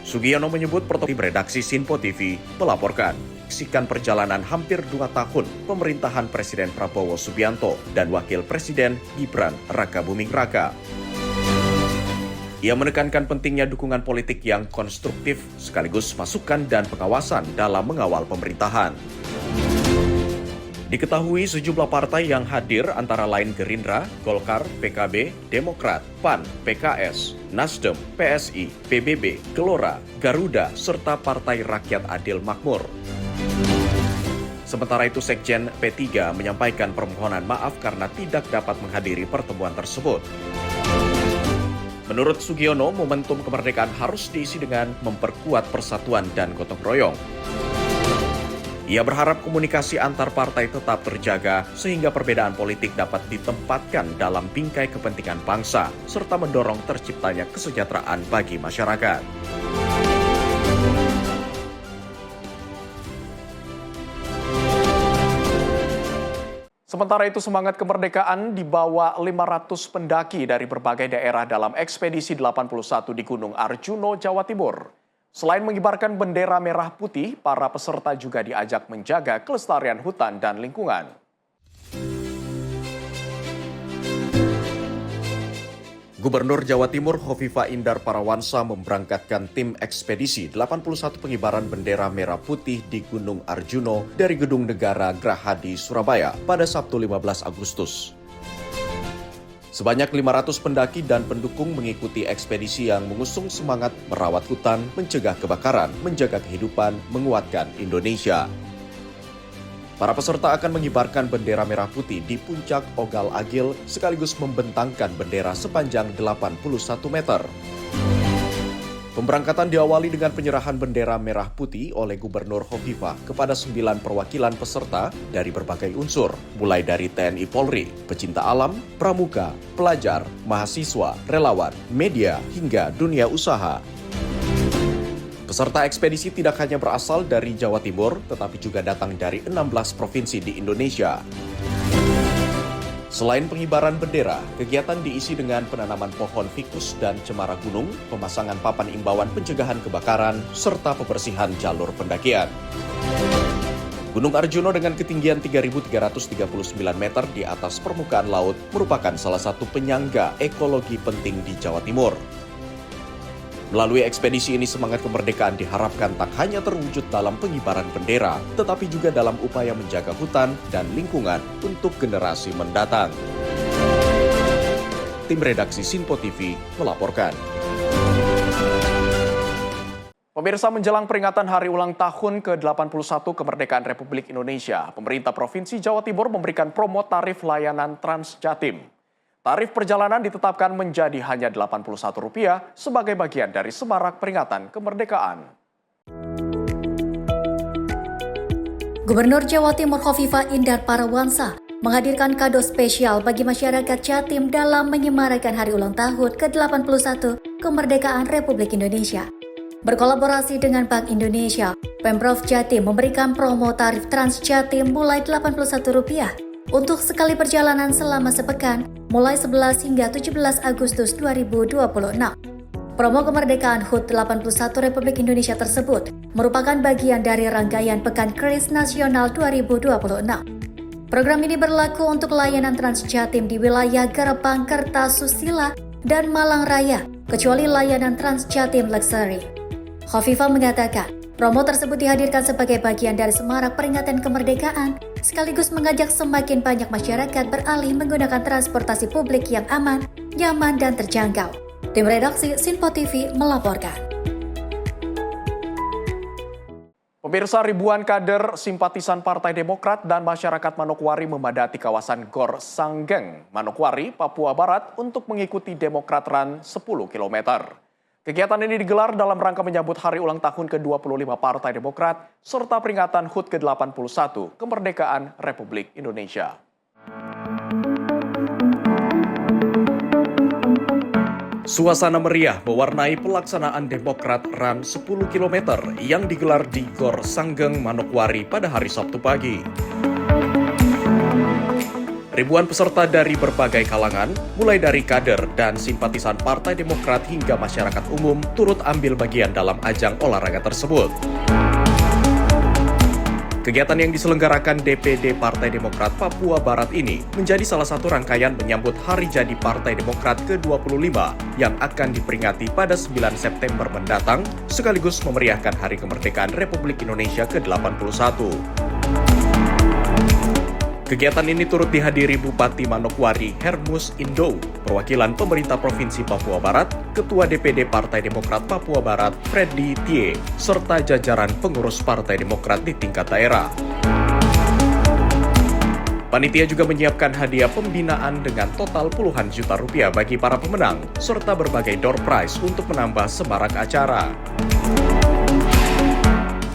Sugiono menyebut pertemuan redaksi Sinpo TV melaporkan menyaksikan perjalanan hampir 2 tahun pemerintahan Presiden Prabowo Subianto dan Wakil Presiden Gibran Raka Buming Raka. Ia menekankan pentingnya dukungan politik yang konstruktif sekaligus masukan dan pengawasan dalam mengawal pemerintahan. Diketahui sejumlah partai yang hadir antara lain Gerindra, Golkar, PKB, Demokrat, PAN, PKS, Nasdem, PSI, PBB, Gelora, Garuda, serta Partai Rakyat Adil Makmur. Sementara itu, Sekjen P3 menyampaikan permohonan maaf karena tidak dapat menghadiri pertemuan tersebut. Menurut Sugiono, momentum kemerdekaan harus diisi dengan memperkuat persatuan dan gotong royong. Ia berharap komunikasi antar partai tetap terjaga sehingga perbedaan politik dapat ditempatkan dalam bingkai kepentingan bangsa serta mendorong terciptanya kesejahteraan bagi masyarakat. Sementara itu, semangat kemerdekaan dibawa 500 pendaki dari berbagai daerah dalam ekspedisi 81 di Gunung Arjuno, Jawa Timur. Selain mengibarkan bendera merah putih, para peserta juga diajak menjaga kelestarian hutan dan lingkungan. Gubernur Jawa Timur Hovifah Indar Parawansa memberangkatkan tim ekspedisi 81 pengibaran bendera merah putih di Gunung Arjuno dari Gedung Negara Grahadi, Surabaya pada Sabtu 15 Agustus. Sebanyak 500 pendaki dan pendukung mengikuti ekspedisi yang mengusung semangat merawat hutan, mencegah kebakaran, menjaga kehidupan, menguatkan Indonesia. Para peserta akan mengibarkan bendera merah putih di puncak Ogal Agil sekaligus membentangkan bendera sepanjang 81 meter. Pemberangkatan diawali dengan penyerahan bendera merah putih oleh Gubernur Hovifah kepada 9 perwakilan peserta dari berbagai unsur, mulai dari TNI Polri, pecinta alam, pramuka, pelajar, mahasiswa, relawan, media, hingga dunia usaha. Peserta ekspedisi tidak hanya berasal dari Jawa Timur, tetapi juga datang dari 16 provinsi di Indonesia. Selain pengibaran bendera, kegiatan diisi dengan penanaman pohon fikus dan cemara gunung, pemasangan papan imbauan pencegahan kebakaran, serta pembersihan jalur pendakian. Gunung Arjuno dengan ketinggian 3.339 meter di atas permukaan laut merupakan salah satu penyangga ekologi penting di Jawa Timur. Melalui ekspedisi ini, semangat kemerdekaan diharapkan tak hanya terwujud dalam pengibaran bendera, tetapi juga dalam upaya menjaga hutan dan lingkungan untuk generasi mendatang. Tim redaksi Sinpo TV melaporkan. Pemirsa, menjelang peringatan hari ulang tahun ke-81 kemerdekaan Republik Indonesia, pemerintah Provinsi Jawa Timur memberikan promo tarif layanan Trans Jatim. Tarif perjalanan ditetapkan menjadi hanya Rp81 sebagai bagian dari semarak peringatan kemerdekaan. Gubernur Jawa Timur Khofifah Indar Parawansa menghadirkan kado spesial bagi masyarakat Jatim dalam menyemarakan hari ulang tahun ke-81 kemerdekaan Republik Indonesia. Berkolaborasi dengan Bank Indonesia, Pemprov Jatim memberikan promo tarif Trans Jatim mulai Rp81 untuk sekali perjalanan selama sepekan mulai 11 hingga 17 Agustus 2026. Promo kemerdekaan HUT 81 Republik Indonesia tersebut merupakan bagian dari rangkaian Pekan Kris Nasional 2026. Program ini berlaku untuk layanan Trans Jatim di wilayah Gerbang Kertasusila dan Malang Raya, kecuali layanan Trans Jatim Luxury. Khofifah mengatakan, promo tersebut dihadirkan sebagai bagian dari semarak peringatan kemerdekaan, sekaligus mengajak semakin banyak masyarakat beralih menggunakan transportasi publik yang aman, nyaman, dan terjangkau. Tim redaksi Sinpo TV melaporkan. Pemirsa, ribuan kader simpatisan Partai Demokrat dan masyarakat Manokwari memadati kawasan Gor Sanggeng, Manokwari, Papua Barat untuk mengikuti Demokrat Run 10 km. Kegiatan ini digelar dalam rangka menyambut hari ulang tahun ke-25 Partai Demokrat serta peringatan HUT ke-81 kemerdekaan Republik Indonesia. Suasana meriah mewarnai pelaksanaan Demokrat Run 10 km yang digelar di Gor Sanggeng, Manokwari pada hari Sabtu pagi. Ribuan peserta dari berbagai kalangan, mulai dari kader dan simpatisan Partai Demokrat hingga masyarakat umum, turut ambil bagian dalam ajang olahraga tersebut. Kegiatan yang diselenggarakan DPD Partai Demokrat Papua Barat ini menjadi salah satu rangkaian menyambut Hari Jadi Partai Demokrat ke-25 yang akan diperingati pada 9 September mendatang, sekaligus memeriahkan Hari Kemerdekaan Republik Indonesia ke-81. Kegiatan ini turut dihadiri Bupati Manokwari Hermus Indo, perwakilan pemerintah Provinsi Papua Barat, Ketua DPD Partai Demokrat Papua Barat Freddy Tie, serta jajaran pengurus Partai Demokrat di tingkat daerah. Panitia juga menyiapkan hadiah pembinaan dengan total puluhan juta rupiah bagi para pemenang, serta berbagai door prize untuk menambah semarak acara.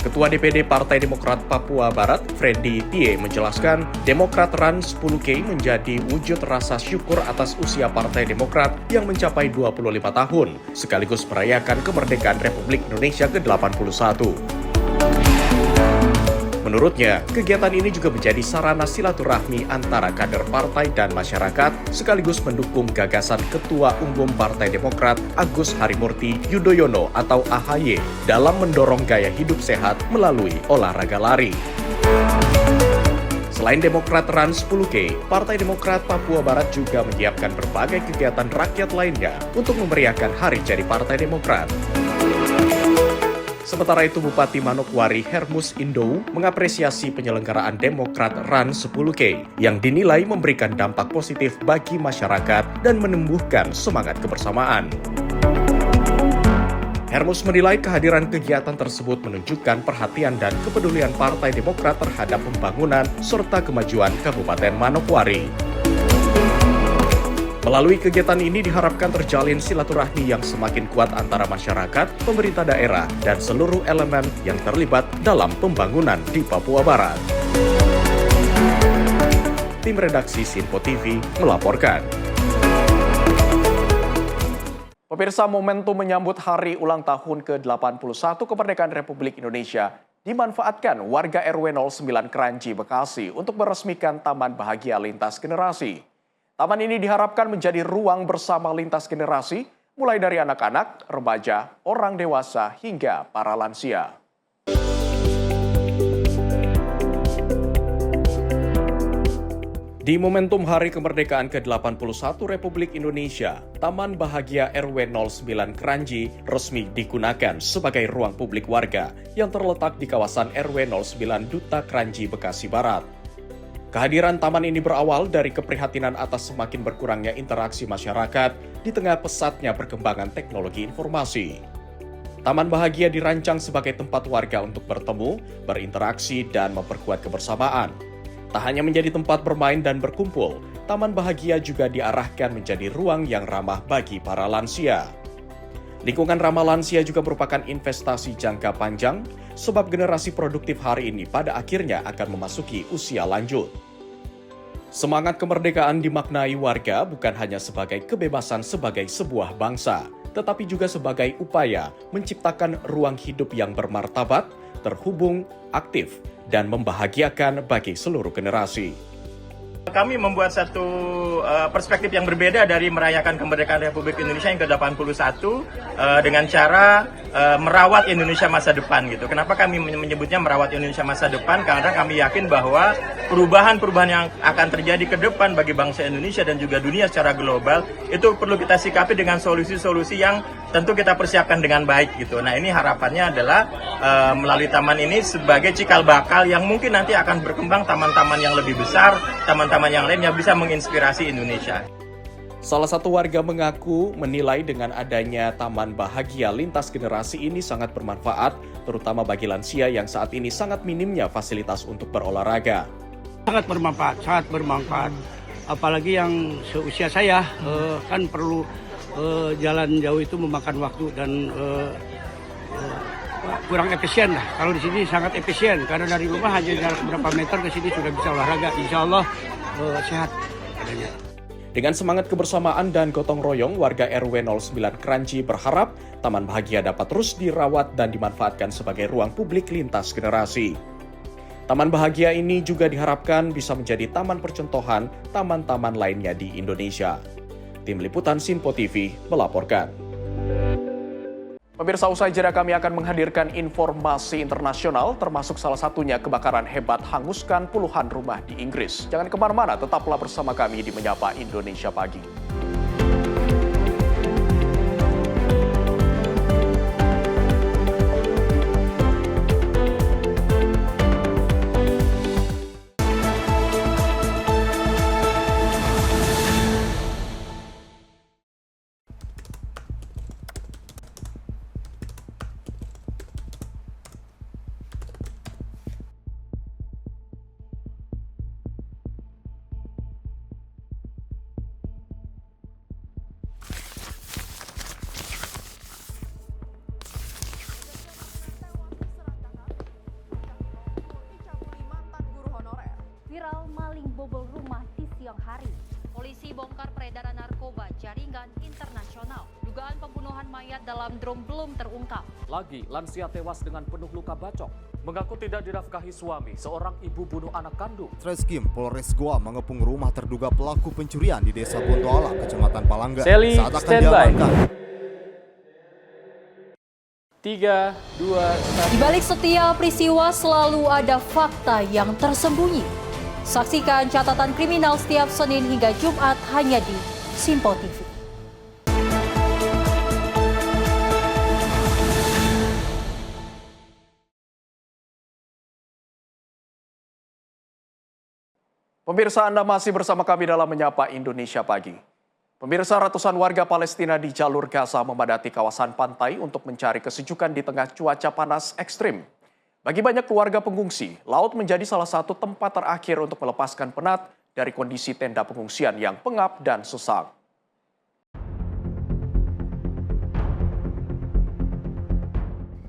Ketua DPD Partai Demokrat Papua Barat, Freddy Tie, menjelaskan Demokrat Run 10K menjadi wujud rasa syukur atas usia Partai Demokrat yang mencapai 25 tahun, sekaligus merayakan kemerdekaan Republik Indonesia ke-81. Menurutnya, kegiatan ini juga menjadi sarana silaturahmi antara kader partai dan masyarakat, sekaligus mendukung gagasan Ketua Umum Partai Demokrat Agus Harimurti Yudhoyono atau AHY dalam mendorong gaya hidup sehat melalui olahraga lari. Selain Demokrat Run 10K, Partai Demokrat Papua Barat juga menyiapkan berbagai kegiatan rakyat lainnya untuk memeriahkan Hari Jadi Partai Demokrat. Sementara itu, Bupati Manokwari Hermus Indo mengapresiasi penyelenggaraan Demokrat Run 10K yang dinilai memberikan dampak positif bagi masyarakat dan menumbuhkan semangat kebersamaan. Hermus menilai kehadiran kegiatan tersebut menunjukkan perhatian dan kepedulian Partai Demokrat terhadap pembangunan serta kemajuan Kabupaten Manokwari. Melalui kegiatan ini diharapkan terjalin silaturahmi yang semakin kuat antara masyarakat, pemerintah daerah, dan seluruh elemen yang terlibat dalam pembangunan di Papua Barat. Tim redaksi Sinpo TV melaporkan. Pemirsa, momentum menyambut hari ulang tahun ke-81 kemerdekaan Republik Indonesia dimanfaatkan warga RW 09 Kranji, Bekasi untuk meresmikan Taman Bahagia Lintas Generasi. Taman ini diharapkan menjadi ruang bersama lintas generasi, mulai dari anak-anak, remaja, orang dewasa, hingga para lansia. Di momentum Hari Kemerdekaan ke-81 Republik Indonesia, Taman Bahagia RW 09 Kranji resmi digunakan sebagai ruang publik warga yang terletak di kawasan RW 09 Duta Kranji, Bekasi Barat. Kehadiran taman ini berawal dari keprihatinan atas semakin berkurangnya interaksi masyarakat di tengah pesatnya perkembangan teknologi informasi. Taman Bahagia dirancang sebagai tempat warga untuk bertemu, berinteraksi, dan memperkuat kebersamaan. Tak hanya menjadi tempat bermain dan berkumpul, Taman Bahagia juga diarahkan menjadi ruang yang ramah bagi para lansia. Lingkungan ramah lansia juga merupakan investasi jangka panjang, sebab generasi produktif hari ini pada akhirnya akan memasuki usia lanjut. Semangat kemerdekaan dimaknai warga bukan hanya sebagai kebebasan sebagai sebuah bangsa, tetapi juga sebagai upaya menciptakan ruang hidup yang bermartabat, terhubung, aktif, dan membahagiakan bagi seluruh generasi. Kami membuat satu perspektif yang berbeda dari merayakan kemerdekaan Republik Indonesia yang ke-81 dengan cara merawat Indonesia masa depan gitu. Kenapa kami menyebutnya merawat Indonesia masa depan? Karena kami yakin bahwa perubahan-perubahan yang akan terjadi ke depan bagi bangsa Indonesia dan juga dunia secara global itu perlu kita sikapi dengan solusi-solusi yang tentu kita persiapkan dengan baik gitu. Nah, ini harapannya adalah melalui taman ini sebagai cikal bakal yang mungkin nanti akan berkembang taman-taman yang lebih besar, taman-taman yang lain yang bisa menginspirasi Indonesia. Salah satu warga mengaku menilai dengan adanya Taman Bahagia lintas generasi ini sangat bermanfaat, terutama bagi lansia yang saat ini sangat minimnya fasilitas untuk berolahraga. Sangat bermanfaat. Apalagi yang seusia saya kan perlu jalan jauh itu memakan waktu dan kurang efisien lah. Kalau di sini sangat efisien karena dari rumah hanya jarak berapa meter ke sini sudah bisa olahraga. Insya Allah sehat adanya. Dengan semangat kebersamaan dan gotong royong, warga RW 09 Kranji berharap Taman Bahagia dapat terus dirawat dan dimanfaatkan sebagai ruang publik lintas generasi. Taman Bahagia ini juga diharapkan bisa menjadi taman percontohan taman-taman lainnya di Indonesia. Tim Liputan Sinpo TV melaporkan. Pemirsa, usai jeda kami akan menghadirkan informasi internasional, termasuk salah satunya kebakaran hebat hanguskan puluhan rumah di Inggris. Jangan kemana-mana, tetaplah bersama kami di Menyapa Indonesia Pagi. Viral maling bobol rumah di siang hari. Polisi bongkar peredaran narkoba jaringan internasional. Dugaan pembunuhan mayat dalam drum belum terungkap. Lagi, lansia tewas dengan penuh luka bacok. Mengaku tidak dinafkahi suami, seorang ibu bunuh anak kandung. Treskrim Polres Goa mengepung rumah terduga pelaku pencurian di Desa Bontoala, Kecamatan Palangga. Sally, saat akan standby. diamankan. 3, 2, 1. Di balik setiap peristiwa selalu ada fakta yang tersembunyi. Saksikan catatan kriminal setiap Senin hingga Jumat hanya di Sinpo TV. Pemirsa, Anda masih bersama kami dalam Menyapa Indonesia Pagi. Pemirsa, ratusan warga Palestina di jalur Gaza memadati kawasan pantai untuk mencari kesejukan di tengah cuaca panas ekstrim. Bagi banyak keluarga pengungsi, laut menjadi salah satu tempat terakhir untuk melepaskan penat dari kondisi tenda pengungsian yang pengap dan sesak.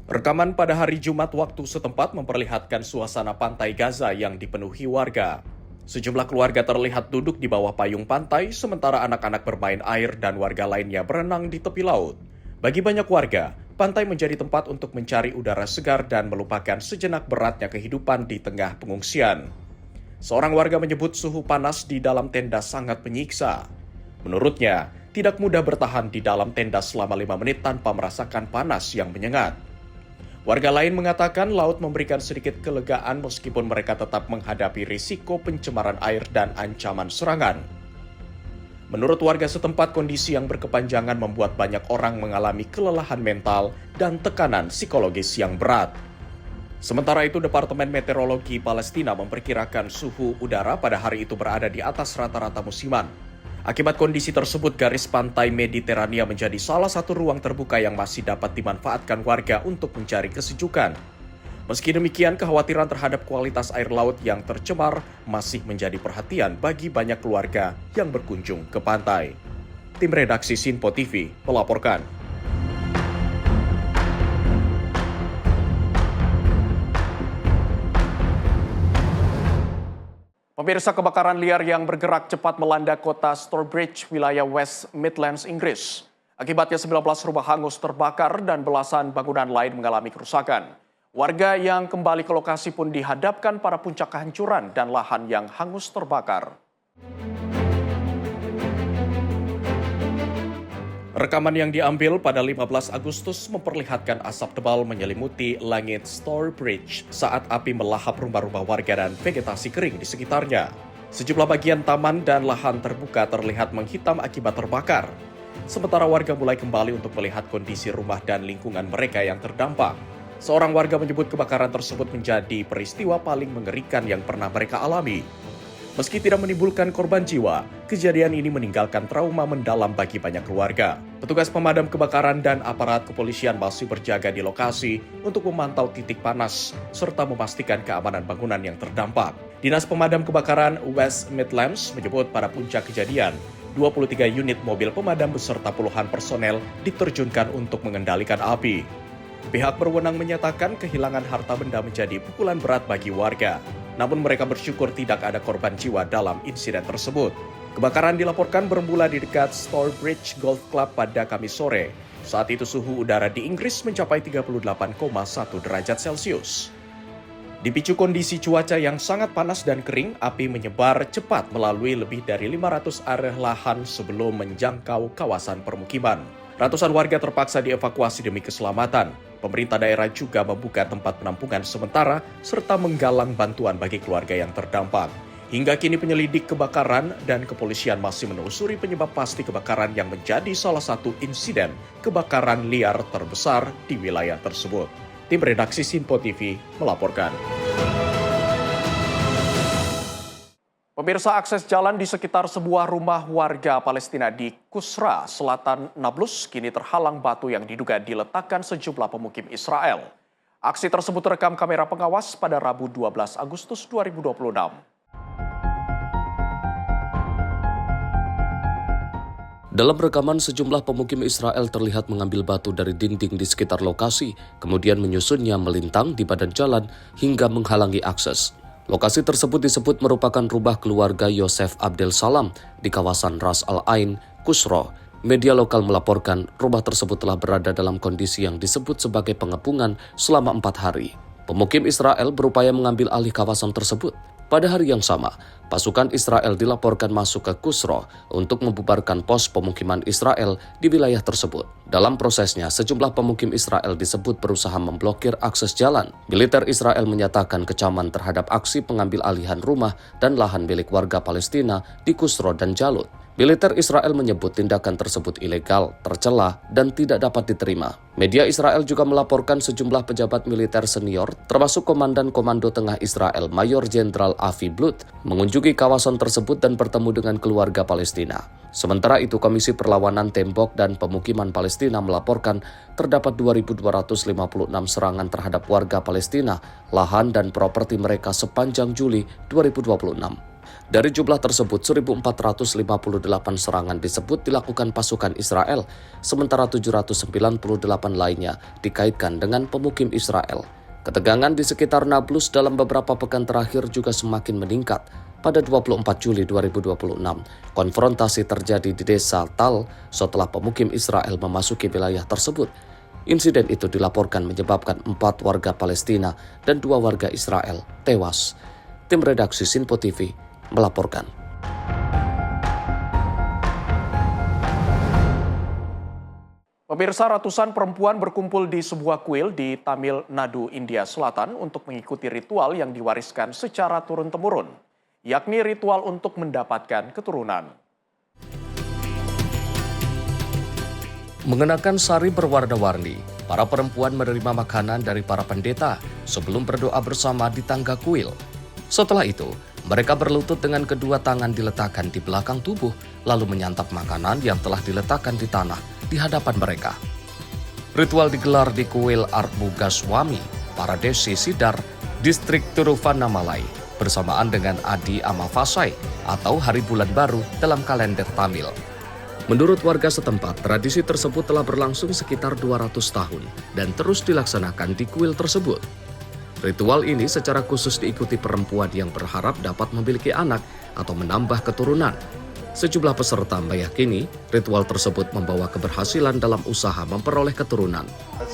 Rekaman pada hari Jumat waktu setempat memperlihatkan suasana pantai Gaza yang dipenuhi warga. Sejumlah keluarga terlihat duduk di bawah payung pantai, sementara anak-anak bermain air dan warga lainnya berenang di tepi laut. Bagi banyak warga, pantai menjadi tempat untuk mencari udara segar dan melupakan sejenak beratnya kehidupan di tengah pengungsian. Seorang warga menyebut suhu panas di dalam tenda sangat menyiksa. Menurutnya, tidak mudah bertahan di dalam tenda selama 5 menit tanpa merasakan panas yang menyengat. Warga lain mengatakan laut memberikan sedikit kelegaan meskipun mereka tetap menghadapi risiko pencemaran air dan ancaman serangan. Menurut warga setempat, kondisi yang berkepanjangan membuat banyak orang mengalami kelelahan mental dan tekanan psikologis yang berat. Sementara itu, Departemen Meteorologi Palestina memperkirakan suhu udara pada hari itu berada di atas rata-rata musiman. Akibat kondisi tersebut, garis pantai Mediterania menjadi salah satu ruang terbuka yang masih dapat dimanfaatkan warga untuk mencari kesejukan. Meski demikian, kekhawatiran terhadap kualitas air laut yang tercemar masih menjadi perhatian bagi banyak keluarga yang berkunjung ke pantai. Tim redaksi Sinpo TV melaporkan. Pemirsa, kebakaran liar yang bergerak cepat melanda kota Stourbridge, wilayah West Midlands, Inggris. Akibatnya 19 rumah hangus terbakar dan belasan bangunan lain mengalami kerusakan. Warga yang kembali ke lokasi pun dihadapkan pada puncak kehancuran dan lahan yang hangus terbakar. Rekaman yang diambil pada 15 Agustus memperlihatkan asap tebal menyelimuti langit Stourbridge saat api melahap rumah-rumah warga dan vegetasi kering di sekitarnya. Sejumlah bagian taman dan lahan terbuka terlihat menghitam akibat terbakar. Sementara warga mulai kembali untuk melihat kondisi rumah dan lingkungan mereka yang terdampak. Seorang warga menyebut kebakaran tersebut menjadi peristiwa paling mengerikan yang pernah mereka alami. Meski tidak menimbulkan korban jiwa, kejadian ini meninggalkan trauma mendalam bagi banyak keluarga. Petugas pemadam kebakaran dan aparat kepolisian masih berjaga di lokasi untuk memantau titik panas serta memastikan keamanan bangunan yang terdampak. Dinas Pemadam Kebakaran West Midlands menyebut pada puncak kejadian, 23 unit mobil pemadam beserta puluhan personel diterjunkan untuk mengendalikan api. Pihak berwenang menyatakan kehilangan harta benda menjadi pukulan berat bagi warga. Namun mereka bersyukur tidak ada korban jiwa dalam insiden tersebut. Kebakaran dilaporkan bermula di dekat Stourbridge Golf Club pada Kamis sore. Saat itu suhu udara di Inggris mencapai 38,1 derajat Celcius. Dipicu kondisi cuaca yang sangat panas dan kering, api menyebar cepat melalui lebih dari 500 area lahan sebelum menjangkau kawasan permukiman. Ratusan warga terpaksa dievakuasi demi keselamatan. Pemerintah daerah juga membuka tempat penampungan sementara serta menggalang bantuan bagi keluarga yang terdampak. Hingga kini penyelidik kebakaran dan kepolisian masih menelusuri penyebab pasti kebakaran yang menjadi salah satu insiden kebakaran liar terbesar di wilayah tersebut. Tim redaksi Sinpo TV melaporkan. Pemirsa, akses jalan di sekitar sebuah rumah warga Palestina di Kusra, Selatan Nablus, kini terhalang batu yang diduga diletakkan sejumlah pemukim Israel. Aksi tersebut terekam kamera pengawas pada Rabu 12 Agustus 2026. Dalam rekaman, sejumlah pemukim Israel terlihat mengambil batu dari dinding di sekitar lokasi, kemudian menyusunnya melintang di badan jalan hingga menghalangi akses. Lokasi tersebut disebut merupakan rumah keluarga Yosef Abdel Salam di kawasan Ras Al Ain, Kusra. Media lokal melaporkan rumah tersebut telah berada dalam kondisi yang disebut sebagai pengepungan selama 4 hari. Pemukim Israel berupaya mengambil alih kawasan tersebut. Pada hari yang sama, pasukan Israel dilaporkan masuk ke Kusra untuk membubarkan pos pemukiman Israel di wilayah tersebut. Dalam prosesnya, sejumlah pemukim Israel disebut berusaha memblokir akses jalan. Militer Israel menyatakan kecaman terhadap aksi pengambil alihan rumah dan lahan milik warga Palestina di Kusra dan Jalut. Militer Israel menyebut tindakan tersebut ilegal, tercela, dan tidak dapat diterima. Media Israel juga melaporkan sejumlah pejabat militer senior, termasuk Komandan Komando Tengah Israel Mayor Jenderal Avi Blut, mengunjungi kawasan tersebut dan bertemu dengan keluarga Palestina. Sementara itu, Komisi Perlawanan Tembok dan Pemukiman Palestina melaporkan terdapat 2.256 serangan terhadap warga Palestina, lahan dan properti mereka sepanjang Juli 2026. Dari jumlah tersebut, 1.458 serangan disebut dilakukan pasukan Israel, sementara 798 lainnya dikaitkan dengan pemukim Israel. Ketegangan di sekitar Nablus dalam beberapa pekan terakhir juga semakin meningkat. Pada 24 Juli 2026, konfrontasi terjadi di desa Tal setelah pemukim Israel memasuki wilayah tersebut. Insiden itu dilaporkan menyebabkan 4 warga Palestina dan 2 warga Israel tewas. Tim redaksi Sinpo TV melaporkan. Pemirsa, ratusan perempuan berkumpul di sebuah kuil di Tamil Nadu, India Selatan untuk mengikuti ritual yang diwariskan secara turun-temurun, yakni ritual untuk mendapatkan keturunan. Mengenakan sari berwarna-warni, para perempuan menerima makanan dari para pendeta sebelum berdoa bersama di tangga kuil. Setelah itu, mereka berlutut dengan kedua tangan diletakkan di belakang tubuh, lalu menyantap makanan yang telah diletakkan di tanah di hadapan mereka. Ritual digelar di kuil Arbugaswami, Paradesi Sidar, distrik Tiruvannamalai, bersamaan dengan Adi Amavasai atau Hari Bulan Baru dalam kalender Tamil. Menurut warga setempat, tradisi tersebut telah berlangsung sekitar 200 tahun dan terus dilaksanakan di kuil tersebut. Ritual ini secara khusus diikuti perempuan yang berharap dapat memiliki anak atau menambah keturunan. Sejumlah peserta meyakini ritual tersebut membawa keberhasilan dalam usaha memperoleh keturunan.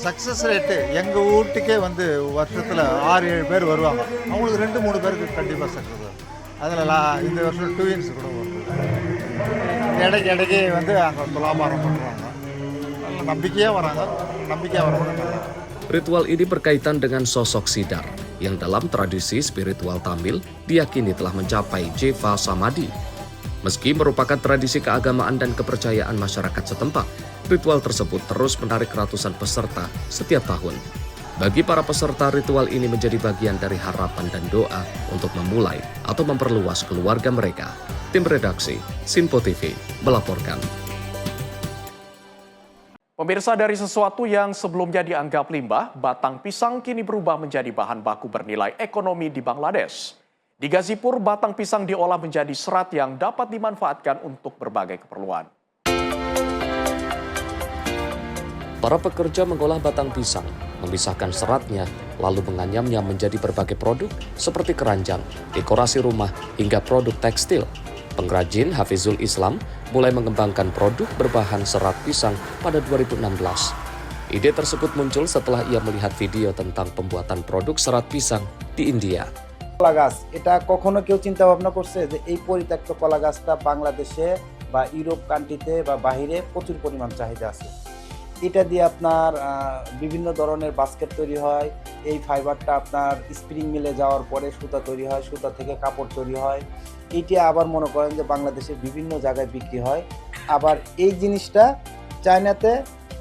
Success rate எங்கள் வீட்டுக்கே வந்து வருஷத்தில் 6-7 பேர் வருவாங்க. அவங்களுக்கு 2-3 பேருக்கு கண்டிப்பாக சக்ஸஸ் வரும். அதில் இந்த வருஷம் ட்வின்ஸ் கூட வரும். இடைக்கு வந்து அங்கே துலாபாரம் பண்ணுறாங்க. நம்பிக்கையாக வராங்க, நம்பிக்கையாக வரவங்க. Ritual ini berkaitan dengan sosok Sidar yang dalam tradisi spiritual Tamil diyakini telah mencapai Jiva Samadhi. Meski merupakan tradisi keagamaan dan kepercayaan masyarakat setempat, ritual tersebut terus menarik ratusan peserta setiap tahun. Bagi para peserta, ritual ini menjadi bagian dari harapan dan doa untuk memulai atau memperluas keluarga mereka. Tim redaksi Sinpo TV melaporkan. Pemirsa, dari sesuatu yang sebelumnya dianggap limbah, batang pisang kini berubah menjadi bahan baku bernilai ekonomi di Bangladesh. Di Gazipur, batang pisang diolah menjadi serat yang dapat dimanfaatkan untuk berbagai keperluan. Para pekerja mengolah batang pisang, memisahkan seratnya, lalu menganyamnya menjadi berbagai produk seperti keranjang, dekorasi rumah, hingga produk tekstil. Pengrajin Hafizul Islam mulai mengembangkan produk berbahan serat pisang pada 2016. Ide tersebut muncul setelah ia melihat video tentang pembuatan produk serat pisang di India. কলা গাছ এটা কখনো কেউ চিন্তা ভাবনা করছে যে এই পরিত্যক্ত কলা গাছটা বাংলাদেশে বা ইউরোপ কান্ট্রিতে বা বাহিরে প্রচুর পরিমাণ চাহিদা আছে। এটা দিয়ে আপনার বিভিন্ন ধরনের বাস্কেট তৈরি হয়। এই ফাইবারটা আপনার স্প্রিং মিলে যাওয়ার পরে সুতা তৈরি হয়, সুতা থেকে কাপড় তৈরি হয়। এইটা আবার মনে করেন যে বাংলাদেশের বিভিন্ন জায়গায় বিক্রি হয়। আবার এই জিনিসটা চায়নাতে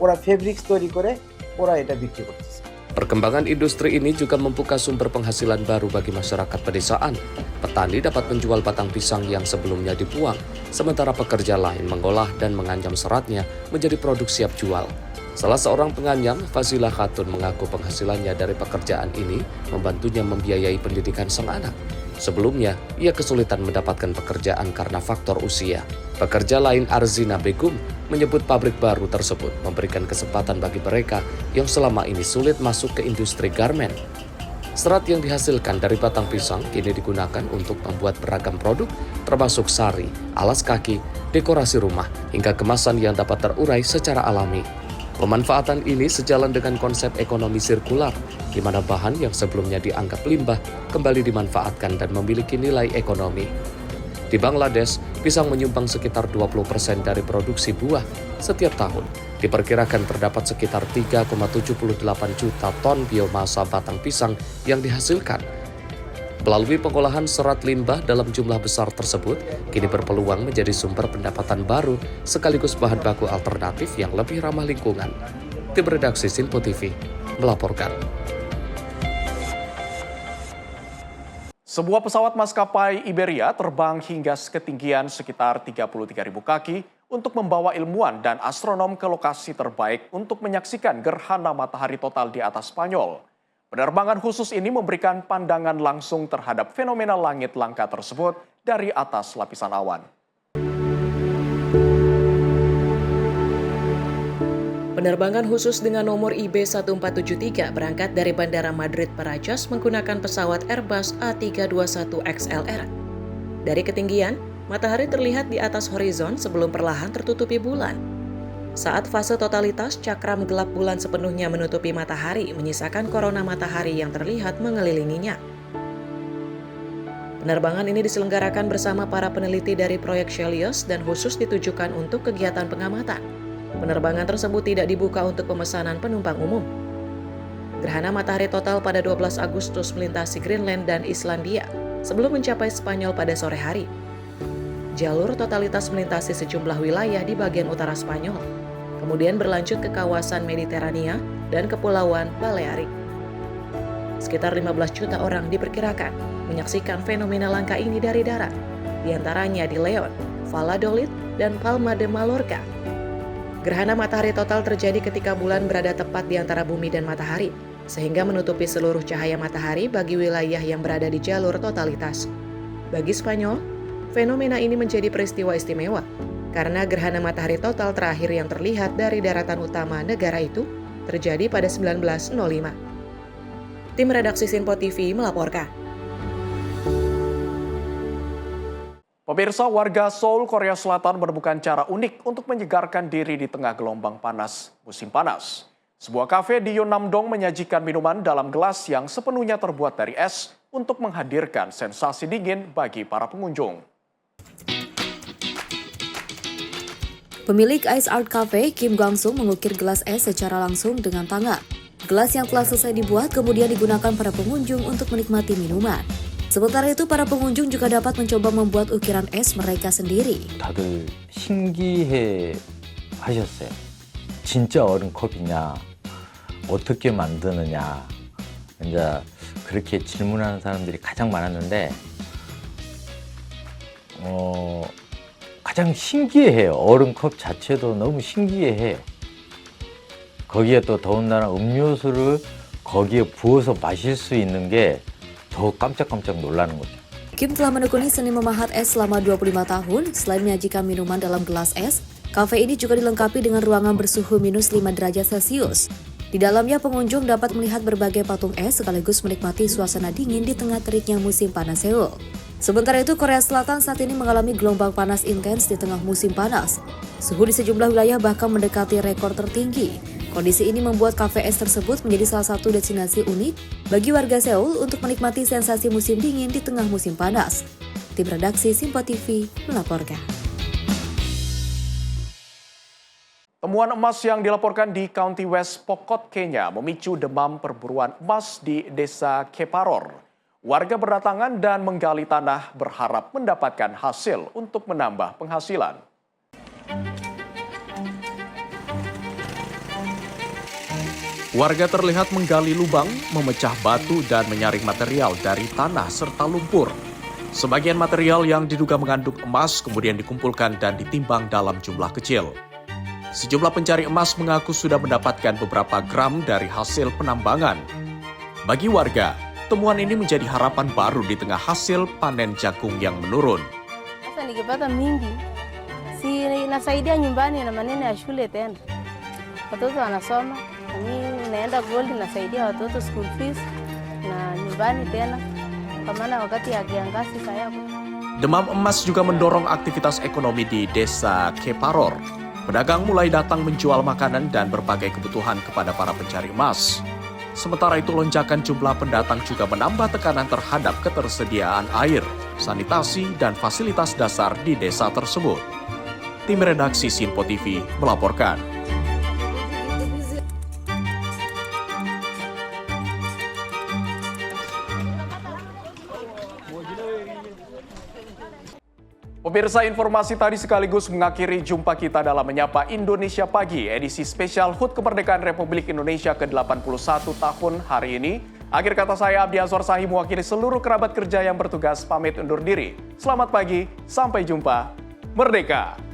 ওরা ফেব্রিক্স তৈরি করে ওরা এটা বিক্রি করতেছে। Perkembangan industri ini juga membuka sumber penghasilan baru bagi masyarakat pedesaan. Petani dapat menjual batang pisang yang sebelumnya dibuang, sementara pekerja lain mengolah dan menganyam seratnya menjadi produk siap jual. Salah seorang penganyam, Fazila Khatun, mengaku penghasilannya dari pekerjaan ini membantunya membiayai pendidikan sang anak. Sebelumnya, ia kesulitan mendapatkan pekerjaan karena faktor usia. Pekerja lain, Arzina Begum, menyebut pabrik baru tersebut memberikan kesempatan bagi mereka yang selama ini sulit masuk ke industri garmen. Serat yang dihasilkan dari batang pisang kini digunakan untuk membuat beragam produk, termasuk sari, alas kaki, dekorasi rumah, hingga kemasan yang dapat terurai secara alami. Pemanfaatan ini sejalan dengan konsep ekonomi sirkular, di mana bahan yang sebelumnya dianggap limbah kembali dimanfaatkan dan memiliki nilai ekonomi. Di Bangladesh, pisang menyumbang sekitar 20% dari produksi buah setiap tahun. Diperkirakan terdapat sekitar 3,78 juta ton biomasa batang pisang yang dihasilkan. Melalui pengolahan serat limbah dalam jumlah besar tersebut, kini berpeluang menjadi sumber pendapatan baru sekaligus bahan baku alternatif yang lebih ramah lingkungan. Tim redaksi Sinpo TV melaporkan. Sebuah pesawat maskapai Iberia terbang hingga ketinggian sekitar 33.000 kaki untuk membawa ilmuwan dan astronom ke lokasi terbaik untuk menyaksikan gerhana matahari total di atas Spanyol. Penerbangan khusus ini memberikan pandangan langsung terhadap fenomena langit langka tersebut dari atas lapisan awan. Penerbangan khusus dengan nomor IB1473 berangkat dari Bandara Madrid Barajas menggunakan pesawat Airbus A321XLR. Dari ketinggian, matahari terlihat di atas horizon sebelum perlahan tertutupi bulan. Saat fase totalitas, cakram gelap bulan sepenuhnya menutupi matahari, menyisakan korona matahari yang terlihat mengelilinginya. Penerbangan ini diselenggarakan bersama para peneliti dari proyek Celios dan khusus ditujukan untuk kegiatan pengamatan. Penerbangan tersebut tidak dibuka untuk pemesanan penumpang umum. Gerhana matahari total pada 12 Agustus melintasi Greenland dan Islandia sebelum mencapai Spanyol pada sore hari. Jalur totalitas melintasi sejumlah wilayah di bagian utara Spanyol, kemudian berlanjut ke kawasan Mediterania dan Kepulauan Balearik. Sekitar 15 juta orang diperkirakan menyaksikan fenomena langka ini dari darat, diantaranya di Leon, Valladolid, dan Palma de Mallorca. Gerhana matahari total terjadi ketika bulan berada tepat di antara bumi dan matahari. sehingga menutupi seluruh cahaya matahari bagi wilayah yang berada di jalur totalitas. Bagi Spanyol, fenomena ini menjadi peristiwa istimewa karena gerhana matahari total terakhir yang terlihat dari daratan utama negara itu terjadi pada 1905. Tim redaksi Sinpo TV melaporkan. Pemirsa, warga Seoul, Korea Selatan menemukan cara unik untuk menyegarkan diri di tengah gelombang panas musim panas. Sebuah kafe di Yeonnam-dong menyajikan minuman dalam gelas yang sepenuhnya terbuat dari es untuk menghadirkan sensasi dingin bagi para pengunjung. Pemilik Ice Art Cafe, Kim Gwang-sung, mengukir gelas es secara langsung dengan tangan. Gelas yang telah selesai dibuat kemudian digunakan para pengunjung untuk menikmati minuman. Sementara itu, para pengunjung juga dapat mencoba membuat ukiran es mereka sendiri. 다들 신기해 하셨어요. 진짜 얼음컵이냐, 어떻게 만드느냐, 이제 그렇게 질문하는 사람들이 가장 많았는데, 가장 신기해해요. 얼음컵 자체도 너무 신기해해요. 거기에 또 더군다나 음료수를 거기에 부어서 마실 수 있는 게 더 깜짝깜짝 놀라는 거죠. Kim telah menekuni seni memahat es selama 25 tahun. Selain menyajikan minuman dalam gelas es, kafe ini juga dilengkapi dengan ruangan bersuhu minus 5 derajat Celcius. Di dalamnya pengunjung dapat melihat berbagai patung es sekaligus menikmati suasana dingin di tengah teriknya musim panas Seoul. Sementara itu, Korea Selatan saat ini mengalami gelombang panas intens di tengah musim panas. Suhu di sejumlah wilayah bahkan mendekati rekor tertinggi. Kondisi ini membuat kafe es tersebut menjadi salah satu destinasi unik bagi warga Seoul untuk menikmati sensasi musim dingin di tengah musim panas. Tim redaksi Sinpo TV melaporkan. Temuan emas yang dilaporkan di County West Pokot, Kenya memicu demam perburuan emas di desa Keparor. Warga berdatangan dan menggali tanah berharap mendapatkan hasil untuk menambah penghasilan. Warga terlihat menggali lubang, memecah batu, dan menyaring material dari tanah serta lumpur. Sebagian material yang diduga mengandung emas kemudian dikumpulkan dan ditimbang dalam jumlah kecil. Sejumlah pencari emas mengaku sudah mendapatkan beberapa gram dari hasil penambangan. Bagi warga, temuan ini menjadi harapan baru di tengah hasil panen jagung yang menurun. Sasa nikipata mingi, si nasaidia nyumbani na maneno ya shule tena. Watoto wanasoma, mimi naenda gold nasaidia watoto school fees na nyumbani tena. Kwa maana wakati ya kiangazi saya. Demam emas juga mendorong aktivitas ekonomi di desa Keparor. Pedagang mulai datang menjual makanan dan berbagai kebutuhan kepada para pencari emas. Sementara itu, lonjakan jumlah pendatang juga menambah tekanan terhadap ketersediaan air, sanitasi, dan fasilitas dasar di desa tersebut. Tim redaksi Sinpo TV melaporkan. Pemirsa, informasi tadi sekaligus mengakhiri jumpa kita dalam Menyapa Indonesia Pagi, edisi spesial HUT Kemerdekaan Republik Indonesia ke-81 tahun hari ini. Akhir kata saya, Abdi Azwar Sahih, mewakili seluruh kerabat kerja yang bertugas pamit undur diri. Selamat pagi, sampai jumpa. Merdeka!